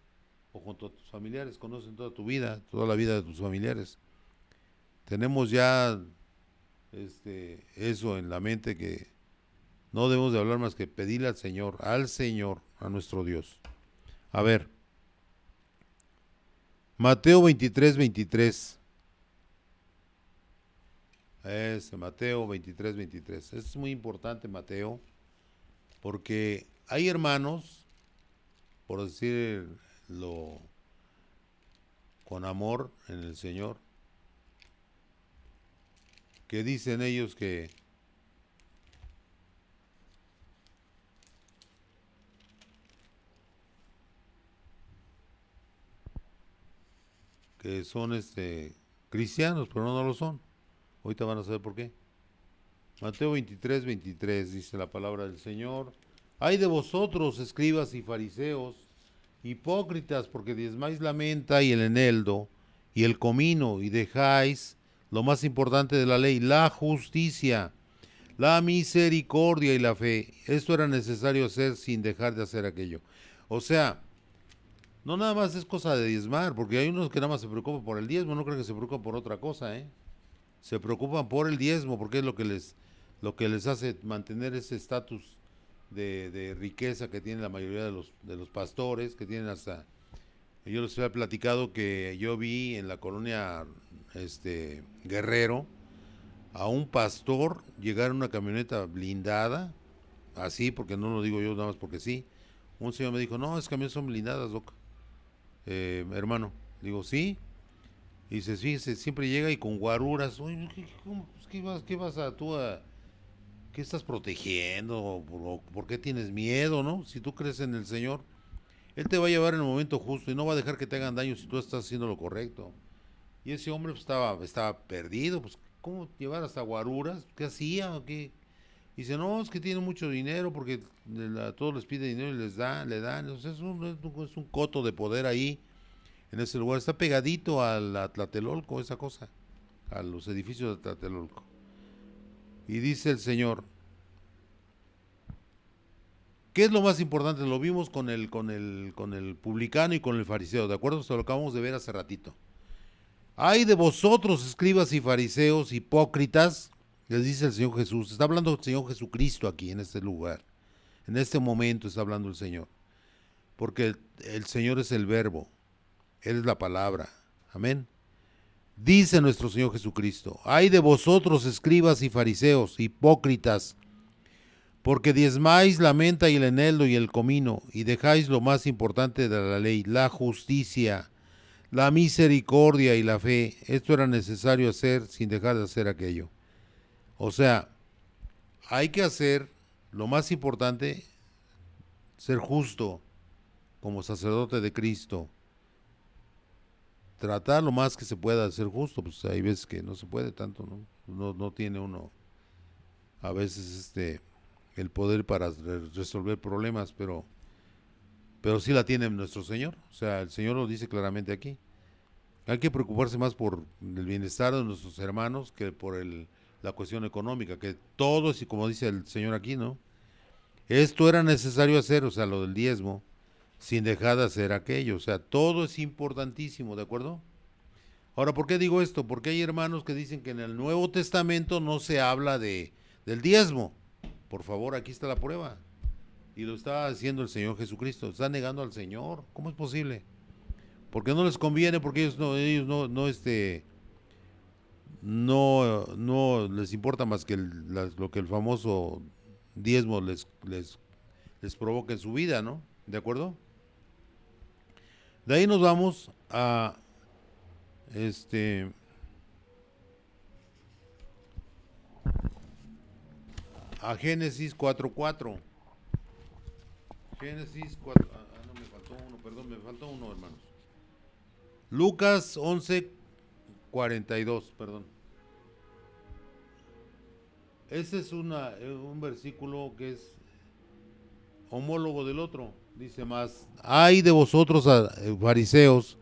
o junto a tus familiares, conocen toda tu vida, toda la vida de tus familiares. Tenemos ya eso en la mente, que no debemos de hablar más que pedirle al Señor, a nuestro Dios. A ver, Mateo 23:23. Mateo 23:23. Es muy importante, Mateo, porque hay hermanos, por decirlo con amor en el Señor, que dicen ellos que son cristianos, pero no lo son. Ahorita van a saber por qué. Mateo 23:23 dice la palabra del Señor. Ay de vosotros, escribas y fariseos, hipócritas, porque diezmáis la menta y el eneldo y el comino, y dejáis lo más importante de la ley, la justicia, la misericordia y la fe. Esto era necesario hacer sin dejar de hacer aquello. O sea, no nada más es cosa de diezmar, porque hay unos que nada más se preocupan por el diezmo, no creo que se preocupan por otra cosa, ¿eh? Se preocupan por el diezmo, porque es lo que les hace mantener ese estatus de riqueza que tiene la mayoría de los pastores, que tienen hasta... Yo les había platicado que yo vi en la colonia Guerrero a un pastor llegar en una camioneta blindada, así, porque no lo digo yo nada más porque sí. Un señor me dijo, no, esas camionetas son blindadas, loco. Hermano, digo, sí. Y dice, fíjese, siempre llega y con guaruras. Oye, ¿qué vas a tú a... ¿Qué estás protegiendo? ¿Por qué tienes miedo, no? Si tú crees en el Señor, Él te va a llevar en el momento justo y no va a dejar que te hagan daño si tú estás haciendo lo correcto. Y ese hombre pues, estaba perdido, pues, ¿cómo llevar hasta guaruras? ¿Qué hacía? ¿O qué? Y dice, no, es que tiene mucho dinero porque a todos les pide dinero y le dan. Entonces es un coto de poder ahí, en ese lugar. Está pegadito a la Tlatelolco, esa cosa, a los edificios de Tlatelolco. Y dice el Señor, ¿qué es lo más importante? Lo vimos con el publicano y con el fariseo, ¿de acuerdo? Esto lo acabamos de ver hace ratito. Ay de vosotros, escribas y fariseos, hipócritas, les dice el Señor Jesús. Está hablando el Señor Jesucristo aquí en este lugar. En este momento está hablando el Señor. Porque el Señor es el verbo. Él es la palabra. Amén. Dice nuestro Señor Jesucristo. Ay de vosotros, escribas y fariseos, hipócritas, porque diezmáis la menta y el eneldo y el comino, y dejáis lo más importante de la ley, la justicia, la misericordia y la fe. Esto era necesario hacer sin dejar de hacer aquello. O sea, hay que hacer lo más importante, ser justo como sacerdote de Cristo. Tratar lo más que se pueda de ser justo, pues hay veces que no se puede tanto, ¿no? No tiene uno a veces el poder para resolver problemas, pero sí la tiene nuestro Señor. O sea, el Señor lo dice claramente aquí. Hay que preocuparse más por el bienestar de nuestros hermanos que por la cuestión económica, que todo es, y como dice el Señor aquí, ¿no? Esto era necesario hacer, o sea, lo del diezmo, sin dejar de hacer aquello. O sea, todo es importantísimo, ¿de acuerdo? Ahora, ¿por qué digo esto? Porque hay hermanos que dicen que en el Nuevo Testamento no se habla del diezmo. Por favor, aquí está la prueba. Y lo está haciendo el Señor Jesucristo. Está negando al Señor. ¿Cómo es posible? Porque no les conviene, porque no les importa más que lo que el famoso diezmo les provoca en su vida, ¿no? ¿De acuerdo? De ahí nos vamos este a Génesis 4:4. Génesis 4. No, me faltó uno, perdón, me faltó uno, hermanos. Lucas 11:42, perdón. Ese es un versículo que es homólogo del otro. Dice más, ay de vosotros fariseos,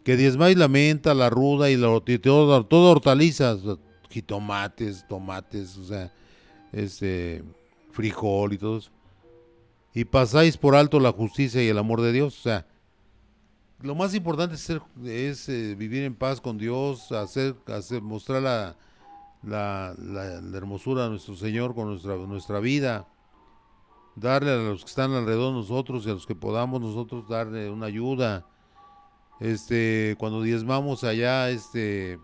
que diezmáis la menta, la ruda y toda hortalizas, jitomates, tomates, o sea, este, frijol y todo eso. Y pasáis por alto la justicia y el amor de Dios. O sea, lo más importante es vivir en paz con Dios, mostrar la hermosura de nuestro Señor con nuestra vida, darle a los que están alrededor de nosotros y a los que podamos nosotros darle una ayuda. Cuando diezmamos allá, en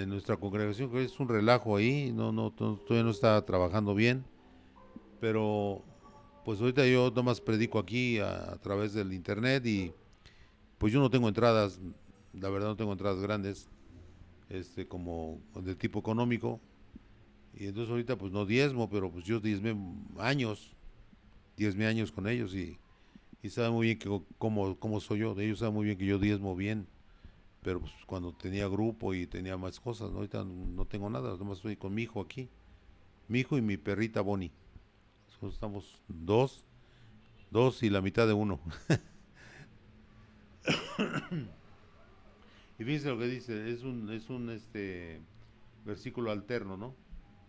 nuestra congregación, que es un relajo ahí, todavía no está trabajando bien, pero pues ahorita yo nomás predico aquí a través del internet y pues yo no tengo entradas, la verdad no tengo entradas grandes, como de tipo económico, y entonces ahorita pues no diezmo, pero pues yo diezmé años con ellos y saben muy bien cómo soy yo, ellos saben muy bien que yo diezmo bien, pero pues cuando tenía grupo y tenía más cosas, ¿no? Ahorita no tengo nada, nomás estoy con mi hijo aquí, mi hijo y mi perrita Bonnie, estamos dos y la mitad de uno. Y fíjense lo que dice, es un versículo alterno, ¿no?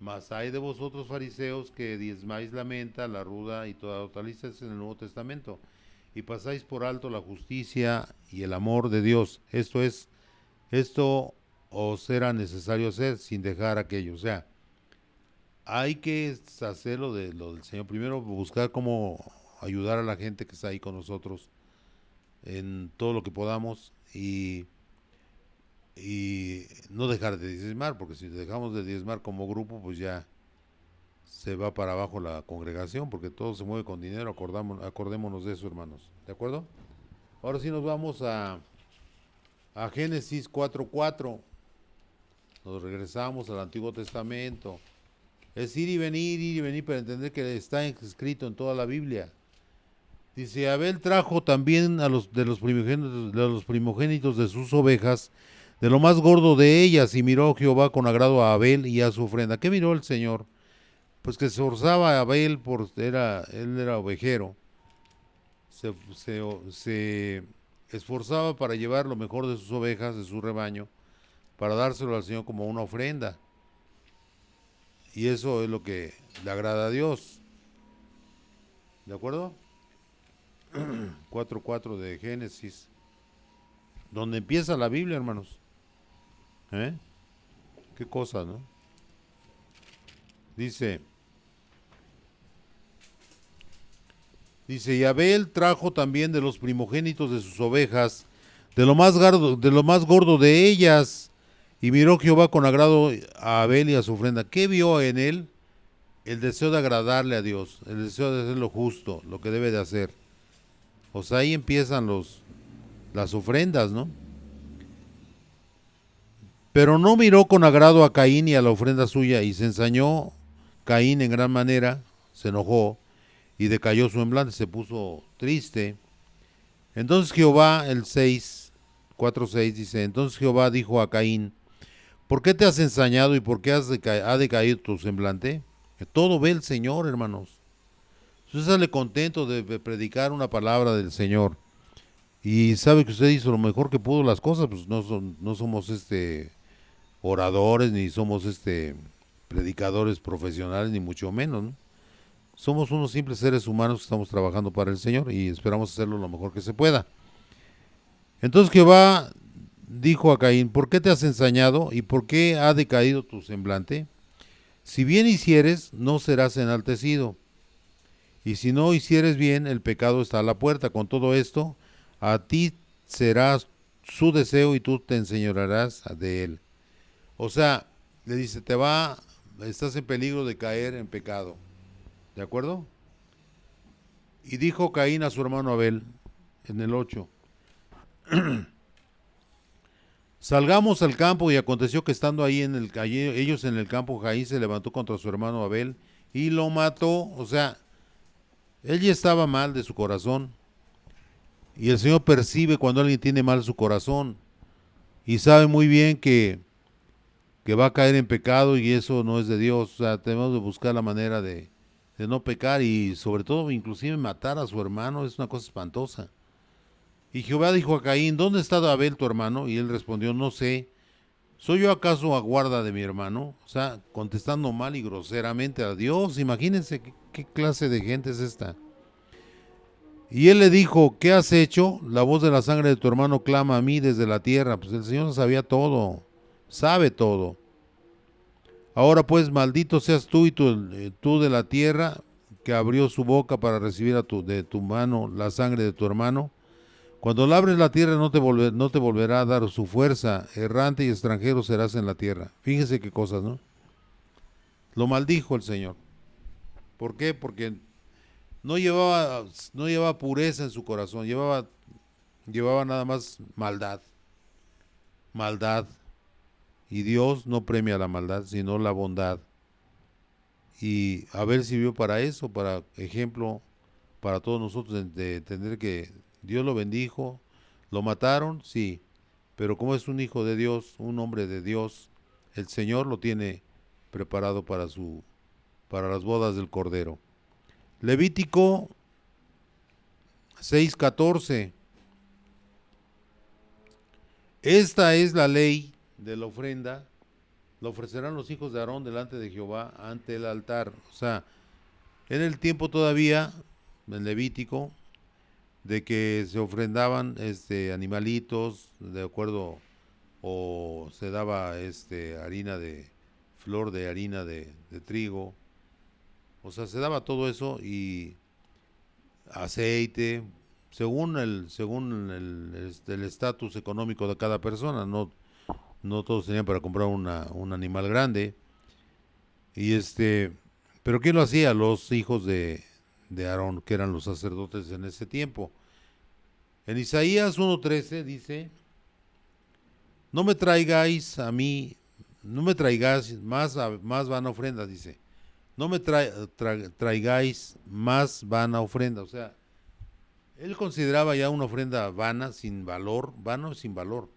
Mas hay de vosotros fariseos que diezmáis la menta, la ruda y toda hortaliza, es en el Nuevo Testamento, y pasáis por alto la justicia y el amor de Dios. Esto os era necesario hacer sin dejar aquello. O sea, hay que hacer lo del Señor. Primero buscar cómo ayudar a la gente que está ahí con nosotros en todo lo que podamos y no dejar de diezmar, porque si dejamos de diezmar como grupo, pues ya se va para abajo la congregación, porque todo se mueve con dinero, acordémonos de eso, hermanos. ¿De acuerdo? Ahora sí nos vamos a Génesis 4:4. Nos regresamos al Antiguo Testamento. Es ir y venir para entender que está escrito en toda la Biblia. Dice, Abel trajo también de los primogénitos de sus ovejas, de lo más gordo de ellas, y miró Jehová con agrado a Abel y a su ofrenda. ¿Qué miró el Señor? Pues que se esforzaba a Abel, él era ovejero, se esforzaba para llevar lo mejor de sus ovejas, de su rebaño, para dárselo al Señor como una ofrenda. Y eso es lo que le agrada a Dios. ¿De acuerdo? 4:4 de Génesis, donde empieza la Biblia, hermanos. ¿Eh? Qué cosa, ¿no? Dice, y Abel trajo también de los primogénitos de sus ovejas, de lo más gordo de ellas, y miró Jehová con agrado a Abel y a su ofrenda. ¿Qué vio en él? El deseo de agradarle a Dios, el deseo de hacer lo justo, lo que debe de hacer. O sea, ahí empiezan las ofrendas, ¿no? Pero no miró con agrado a Caín y a la ofrenda suya, y se ensañó Caín en gran manera, se enojó, y decayó su semblante, se puso triste. Entonces Jehová, el 4:6 dice, entonces Jehová dijo a Caín, ¿por qué te has ensañado y por qué ha decaído tu semblante? Que todo ve el Señor, hermanos. Usted sale contento de predicar una palabra del Señor y sabe que usted hizo lo mejor que pudo las cosas, pues no somos oradores ni somos predicadores profesionales ni mucho menos, ¿no? Somos unos simples seres humanos que estamos trabajando para el Señor y esperamos hacerlo lo mejor que se pueda. Entonces Jehová dijo a Caín, ¿por qué te has ensañado y por qué ha decaído tu semblante? Si bien hicieres, no serás enaltecido. Y si no hicieres bien, el pecado está a la puerta. Con todo esto, a ti será su deseo y tú te enseñorearás de él. O sea, le dice, estás en peligro de caer en pecado. ¿De acuerdo? Y dijo Caín a su hermano Abel, en el 8, salgamos al campo, y aconteció que estando allí ellos en el campo, Caín se levantó contra su hermano Abel y lo mató. O sea, él ya estaba mal de su corazón, y el Señor percibe cuando alguien tiene mal su corazón y sabe muy bien que va a caer en pecado, y eso no es de Dios. O sea, tenemos que buscar la manera de no pecar, y sobre todo inclusive matar a su hermano es una cosa espantosa. Y Jehová dijo a Caín, ¿dónde está Abel tu hermano? Y él respondió, no sé. ¿Soy yo acaso a guarda de mi hermano? O sea, contestando mal y groseramente a Dios. Imagínense qué clase de gente es esta. Y él le dijo, ¿qué has hecho? La voz de la sangre de tu hermano clama a mí desde la tierra. Pues el Señor sabía todo, sabe todo. Ahora pues, maldito seas tú y tú de la tierra, que abrió su boca para recibir de tu mano la sangre de tu hermano. Cuando labres la tierra no te volverá a dar su fuerza, errante y extranjero serás en la tierra. Fíjense qué cosas, ¿no? Lo maldijo el Señor. ¿Por qué? Porque no llevaba pureza en su corazón, llevaba nada más maldad, maldad. Y Dios no premia la maldad, sino la bondad. Y Abel sirvió para eso, para ejemplo para todos nosotros, de entender que Dios lo bendijo. Lo mataron, sí, pero como es un hijo de Dios, un hombre de Dios, el Señor lo tiene preparado para las bodas del Cordero. Levítico 6:14. Esta es la ley de la ofrenda. Lo ofrecerán los hijos de Aarón delante de Jehová ante el altar. O sea, en el tiempo todavía, en Levítico, de que se ofrendaban animalitos, de acuerdo, o se daba flor de harina de trigo. O sea, se daba todo eso, y aceite, según el estatus económico de cada persona. No todos tenían para comprar un animal grande. Y pero ¿quién lo hacía? Los hijos de Aarón, que eran los sacerdotes en ese tiempo. En Isaías 1:13 dice, no me traigáis a mí, no me traigáis más vana ofrenda, dice. No me traigáis más vana ofrenda. O sea, él consideraba ya una ofrenda vana, sin valor, vano sin valor.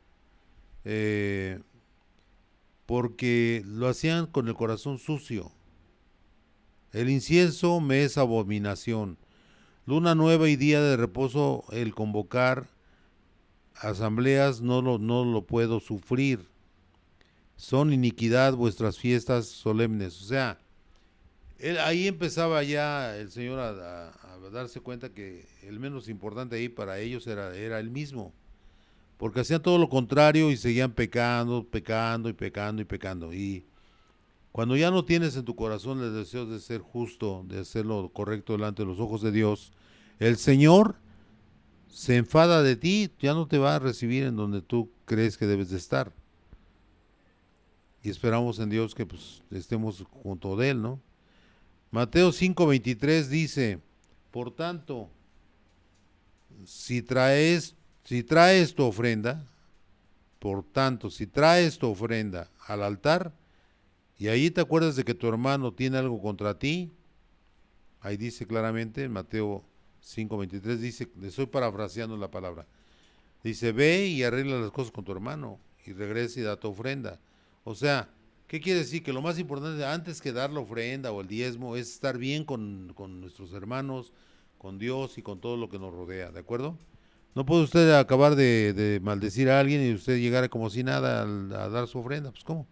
Porque lo hacían con el corazón sucio. El incienso me es abominación. Luna nueva y día de reposo, el convocar asambleas no lo puedo sufrir. Son iniquidad vuestras fiestas solemnes. O sea, ahí empezaba ya el Señor a darse cuenta que el menos importante ahí para ellos era él mismo. Porque hacían todo lo contrario y seguían pecando, pecando y pecando y pecando. Y cuando ya no tienes en tu corazón el deseo de ser justo, de hacer lo correcto delante de los ojos de Dios, el Señor se enfada de ti, ya no te va a recibir en donde tú crees que debes de estar. Y esperamos en Dios que pues estemos junto de Él, ¿no? Mateo 5:23 dice, por tanto, si traes tu ofrenda, por tanto, si traes tu ofrenda al altar, y ahí te acuerdas de que tu hermano tiene algo contra ti, ahí dice claramente, en Mateo 5:23 dice, le estoy parafraseando la palabra, dice, ve y arregla las cosas con tu hermano, y regresa y da tu ofrenda. O sea, ¿qué quiere decir? Que lo más importante, antes que dar la ofrenda o el diezmo, es estar bien con nuestros hermanos, con Dios y con todo lo que nos rodea, ¿de acuerdo? No puede usted acabar de maldecir a alguien y usted llegar como si nada a dar su ofrenda, pues ¿cómo?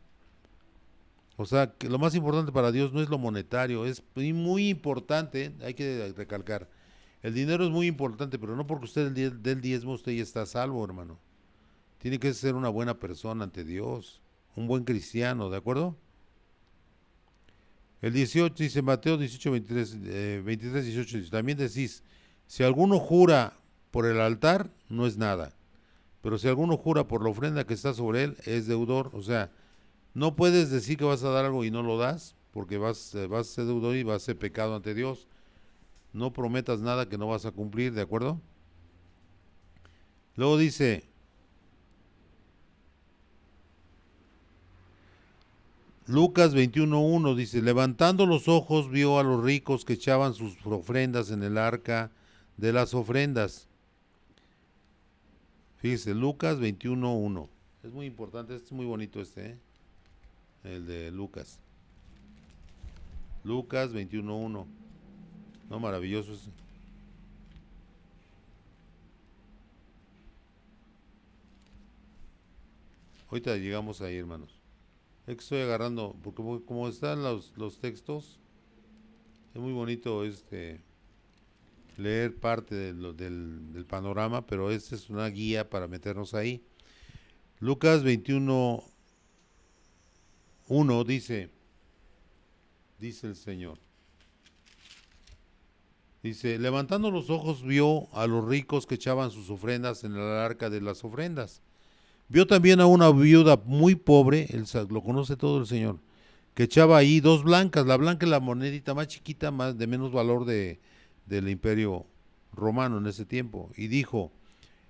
O sea, que lo más importante para Dios no es lo monetario, es muy importante, hay que recalcar, el dinero es muy importante, pero no porque usted dé el diezmo usted ya está a salvo, hermano. Tiene que ser una buena persona ante Dios, un buen cristiano, ¿de acuerdo? El 18 dice, Mateo 18, 23, 18, dice, también decís, si alguno jura por el altar, no es nada, pero si alguno jura por la ofrenda que está sobre él, es deudor. O sea, no puedes decir que vas a dar algo y no lo das, porque vas a ser deudor y vas a ser pecado ante Dios. No prometas nada que no vas a cumplir, ¿de acuerdo? Luego dice, Lucas 21:1 dice, levantando los ojos vio a los ricos que echaban sus ofrendas en el arca de las ofrendas. Fíjese, Lucas 21:1. Es muy importante, es muy bonito el de Lucas. Lucas 21:1. No, maravilloso ese. Ahorita llegamos ahí, hermanos. Es que estoy agarrando, porque como están los textos, es muy bonito leer parte del panorama, pero esta es una guía para meternos ahí. Lucas 21:1 dice el Señor. Dice, levantando los ojos vio a los ricos que echaban sus ofrendas en el arca de las ofrendas. Vio también a una viuda muy pobre, lo conoce todo el Señor, que echaba ahí 2 blancas. La blanca es la monedita más chiquita, más de menos valor del imperio romano en ese tiempo. Y dijo,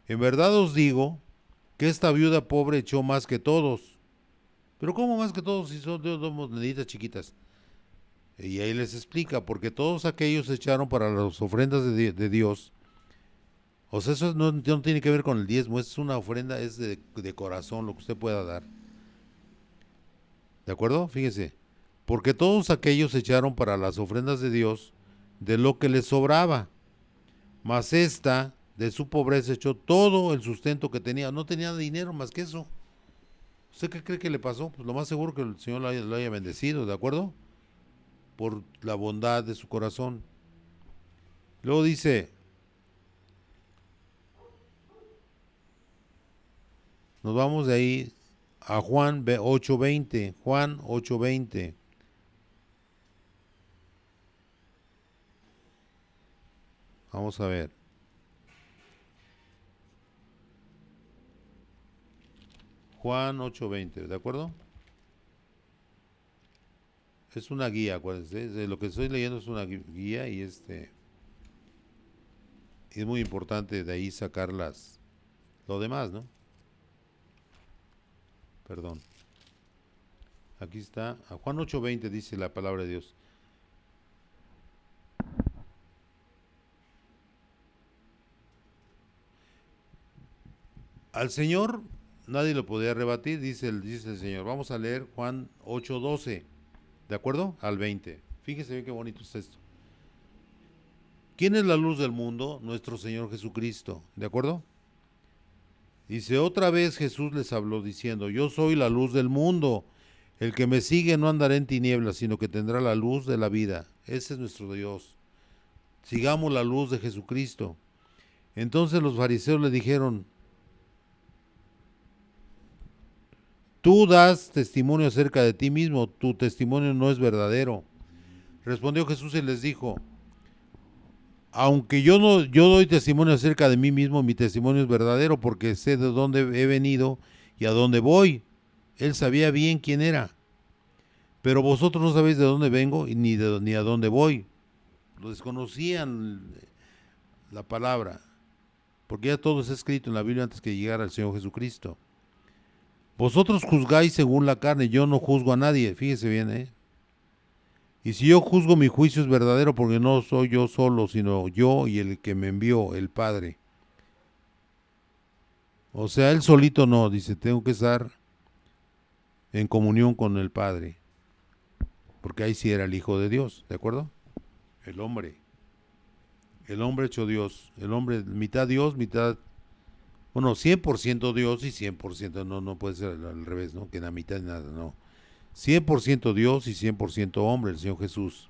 en verdad os digo que esta viuda pobre echó más que todos. Pero ¿cómo más que todos si son 2 moneditas chiquitas? Y ahí les explica, porque todos aquellos echaron para las ofrendas de Dios. O sea, eso no tiene que ver con el diezmo, es una ofrenda, es de corazón, lo que usted pueda dar. ¿De acuerdo? Fíjese. Porque todos aquellos echaron para las ofrendas de Dios de lo que les sobraba. Mas esta, de su pobreza, echó todo el sustento que tenía. No tenía dinero más que eso. ¿Usted qué cree que le pasó? Pues lo más seguro que el Señor lo haya bendecido, ¿de acuerdo? Por la bondad de su corazón. Luego dice, nos vamos de ahí a Juan 8:20. Juan 8:20. Vamos a ver. Juan 8:20, ¿de acuerdo? Es una guía, acuérdense. De lo que estoy leyendo es una guía y es muy importante de ahí sacar lo demás, ¿no? Perdón. Aquí está. A Juan 8:20 dice la palabra de Dios. Al Señor nadie lo podía rebatir, dice el Señor. Vamos a leer Juan 8:12, ¿de acuerdo? Al 20. Fíjese bien qué bonito es esto. ¿Quién es la luz del mundo? Nuestro Señor Jesucristo, ¿de acuerdo? Dice, otra vez Jesús les habló diciendo, yo soy la luz del mundo. El que me sigue no andará en tinieblas, sino que tendrá la luz de la vida. Ese es nuestro Dios. Sigamos la luz de Jesucristo. Entonces los fariseos le dijeron, tú das testimonio acerca de ti mismo, tu testimonio no es verdadero. Respondió Jesús y les dijo, aunque yo doy testimonio acerca de mí mismo, mi testimonio es verdadero porque sé de dónde he venido y a dónde voy. Él sabía bien quién era. Pero vosotros no sabéis de dónde vengo ni a dónde voy. Lo desconocían la palabra, porque ya todo está escrito en la Biblia antes que llegara el Señor Jesucristo. Vosotros juzgáis según la carne, yo no juzgo a nadie. Fíjese bien, ¿eh? Y si yo juzgo, mi juicio es verdadero porque no soy yo solo, sino yo y el que me envió, el Padre. O sea, él solito no, dice, tengo que estar en comunión con el Padre. Porque ahí sí era el Hijo de Dios, ¿de acuerdo? El hombre hecho Dios, el hombre mitad Dios, mitad, bueno, 100% Dios y 100% no puede ser al revés, ¿no? Que la mitad nada, no. 100% Dios y 100% hombre, el Señor Jesús.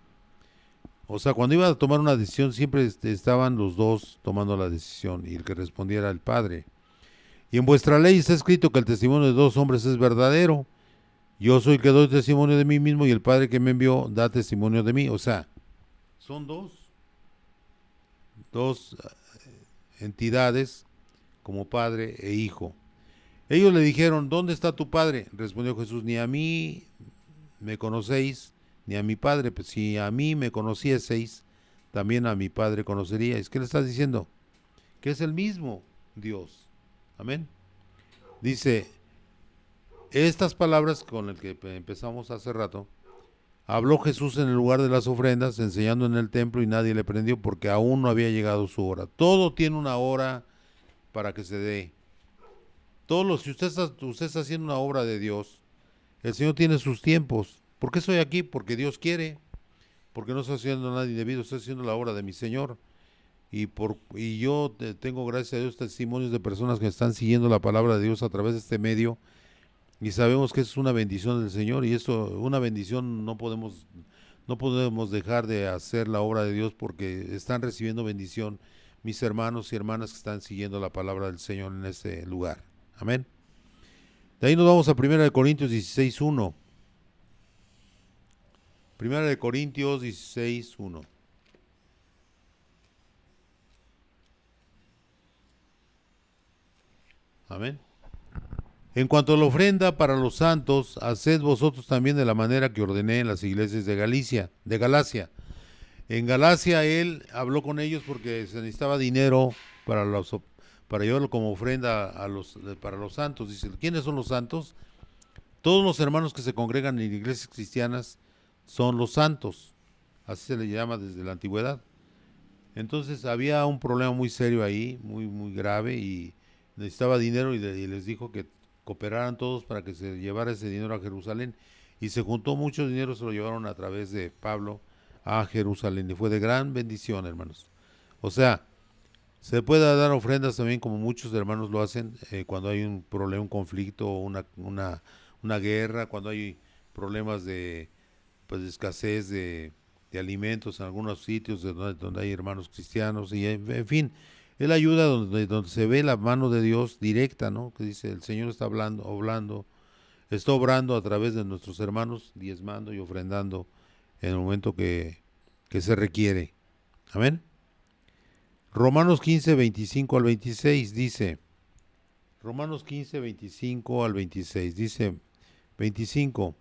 O sea, cuando iba a tomar una decisión, siempre estaban los dos tomando la decisión y el que respondía era el Padre. Y en vuestra ley está escrito que el testimonio de 2 hombres es verdadero. Yo soy el que doy testimonio de mí mismo y el Padre que me envió da testimonio de mí. O sea, son dos entidades como Padre e Hijo. Ellos le dijeron, ¿dónde está tu Padre? Respondió Jesús, ni a mí me conocéis, ni a mi Padre. Pues si a mí me conocieseis, también a mi Padre conoceríais. ¿Qué le está diciendo? Que es el mismo Dios. Amén. Dice, estas palabras con las que empezamos hace rato, habló Jesús en el lugar de las ofrendas, enseñando en el templo, y nadie le prendió porque aún no había llegado su hora. Todo tiene una hora para que se dé. Si usted está haciendo una obra de Dios, el Señor tiene sus tiempos. ¿Por qué estoy aquí? Porque Dios quiere. Porque no estoy haciendo nada indebido, estoy haciendo la obra de mi Señor. Y yo tengo, gracias a Dios, testimonios de personas que están siguiendo la palabra de Dios a través de este medio, y sabemos que es una bendición del Señor, y eso, una bendición, no podemos dejar de hacer la obra de Dios porque están recibiendo bendición mis hermanos y hermanas que están siguiendo la palabra del Señor en este lugar. Amén. De ahí nos vamos a 1 Corintios 16:1. 1 Corintios 16:1. Amén. En cuanto a la ofrenda para los santos, haced vosotros también de la manera que ordené en las iglesias de Galacia. En Galacia él habló con ellos porque se necesitaba dinero para llevarlo como ofrenda para los santos. Dice, ¿quiénes son los santos? Todos los hermanos que se congregan en iglesias cristianas son los santos. Así se le llama desde la antigüedad. Entonces había un problema muy serio ahí, muy, muy grave, y necesitaba dinero, y les dijo que cooperaran todos para que se llevara ese dinero a Jerusalén. Y se juntó mucho dinero, se lo llevaron a través de Pablo a Jerusalén, y fue de gran bendición, hermanos. O sea, se puede dar ofrendas también como muchos hermanos lo hacen cuando hay un problema, un conflicto, una guerra, cuando hay problemas de escasez de alimentos en algunos sitios donde hay hermanos cristianos, y en fin, él ayuda donde se ve la mano de Dios directa, ¿no? Que dice, el Señor está está obrando a través de nuestros hermanos, diezmando y ofrendando en el momento que se requiere. Amén. Romanos 15:25 al 26 dice, Romanos 15:25 al 26 dice, 25,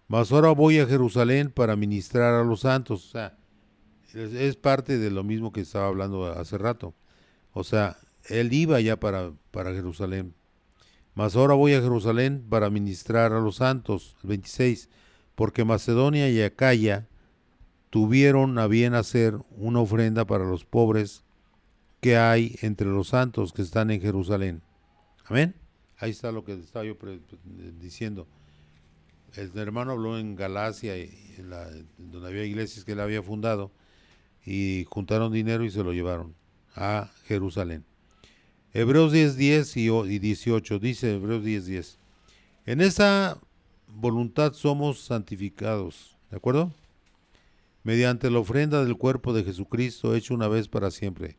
mas ahora voy a Jerusalén para ministrar a los santos. O sea, es parte de lo mismo que estaba hablando hace rato. O sea, él iba ya para Jerusalén. Mas ahora voy a Jerusalén para ministrar a los santos. 26, porque Macedonia y Acaya tuvieron a bien hacer una ofrenda para los pobres que hay entre los santos que están en Jerusalén. Amén. Ahí está lo que estaba yo diciendo. El hermano habló en Galacia, donde había iglesias que él había fundado, y juntaron dinero y se lo llevaron a Jerusalén. Hebreos 10:10 y 18, dice Hebreos 10:10. En esa voluntad somos santificados, ¿de acuerdo? Mediante la ofrenda del cuerpo de Jesucristo hecho una vez para siempre.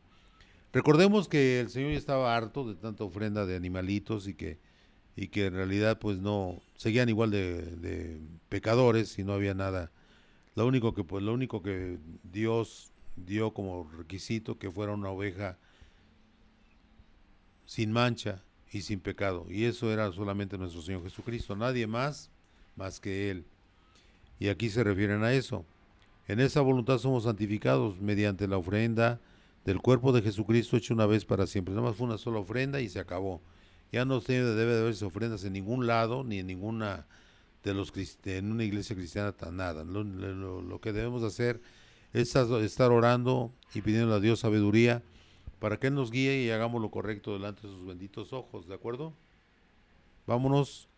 Recordemos que el Señor ya estaba harto de tanta ofrenda de animalitos, y que en realidad pues no, seguían igual de pecadores, y no había nada. Lo único que Dios dio como requisito que fuera una oveja sin mancha y sin pecado, y eso era solamente nuestro Señor Jesucristo, nadie más que Él. Y aquí se refieren a eso. En esa voluntad somos santificados mediante la ofrenda del cuerpo de Jesucristo hecho una vez para siempre. Nada más fue una sola ofrenda y se acabó. Ya no debe de haberse ofrendas en ningún lado, ni en ninguna en una iglesia cristiana, nada. Lo que debemos hacer es estar orando y pidiendo a Dios sabiduría para que Él nos guíe y hagamos lo correcto delante de sus benditos ojos, ¿de acuerdo? Vámonos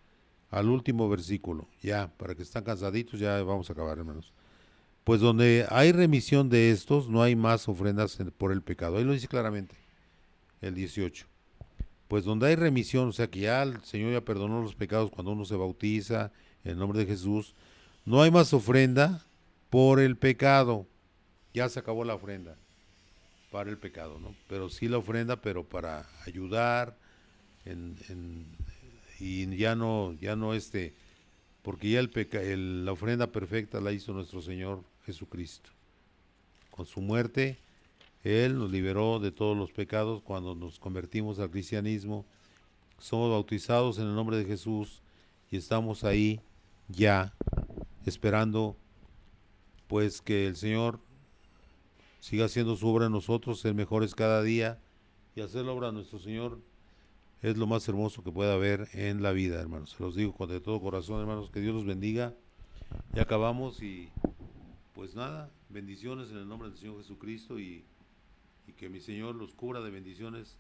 al último versículo, ya, para que están cansaditos, ya vamos a acabar, hermanos. Pues donde hay remisión de estos, no hay más ofrendas por el pecado. Ahí lo dice claramente, el 18. Pues donde hay remisión, o sea que ya el Señor ya perdonó los pecados cuando uno se bautiza en el nombre de Jesús, no hay más ofrenda por el pecado. Ya se acabó la ofrenda para el pecado, ¿no? Pero sí la ofrenda, pero para ayudar y ya no porque ya la ofrenda perfecta la hizo nuestro Señor Jesucristo. Con su muerte, Él nos liberó de todos los pecados cuando nos convertimos al cristianismo. Somos bautizados en el nombre de Jesús y estamos ahí ya esperando pues que el Señor siga haciendo su obra en nosotros, ser mejores cada día y hacer la obra de nuestro Señor es lo más hermoso que pueda haber en la vida, hermanos. Se los digo con de todo corazón, hermanos, que Dios los bendiga. Ya acabamos y pues nada, bendiciones en el nombre del Señor Jesucristo y que mi Señor los cubra de bendiciones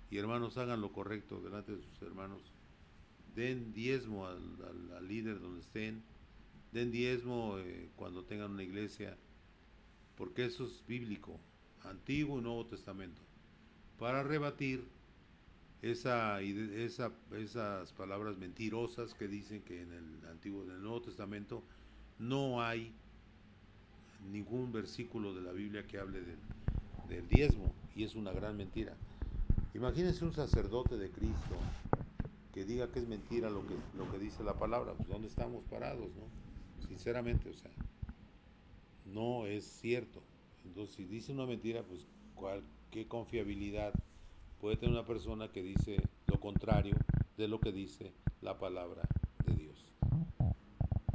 y hermanos hagan lo correcto delante de sus hermanos. Den diezmo al líder donde estén, den diezmo cuando tengan una iglesia, porque eso es bíblico, Antiguo y Nuevo Testamento, para rebatir esas palabras mentirosas que dicen que en el Antiguo, en el Nuevo Testamento no hay ningún versículo de la Biblia que hable del diezmo, y es una gran mentira. Imagínense un sacerdote de Cristo que diga que es mentira lo que dice la palabra, pues ¿dónde estamos parados, no? Sinceramente, o sea, no es cierto. Entonces, si dice una mentira, pues ¿qué confiabilidad puede tener una persona que dice lo contrario de lo que dice la palabra de Dios?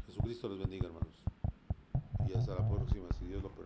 Jesucristo les bendiga, hermanos. Y hasta la próxima, si Dios lo permite.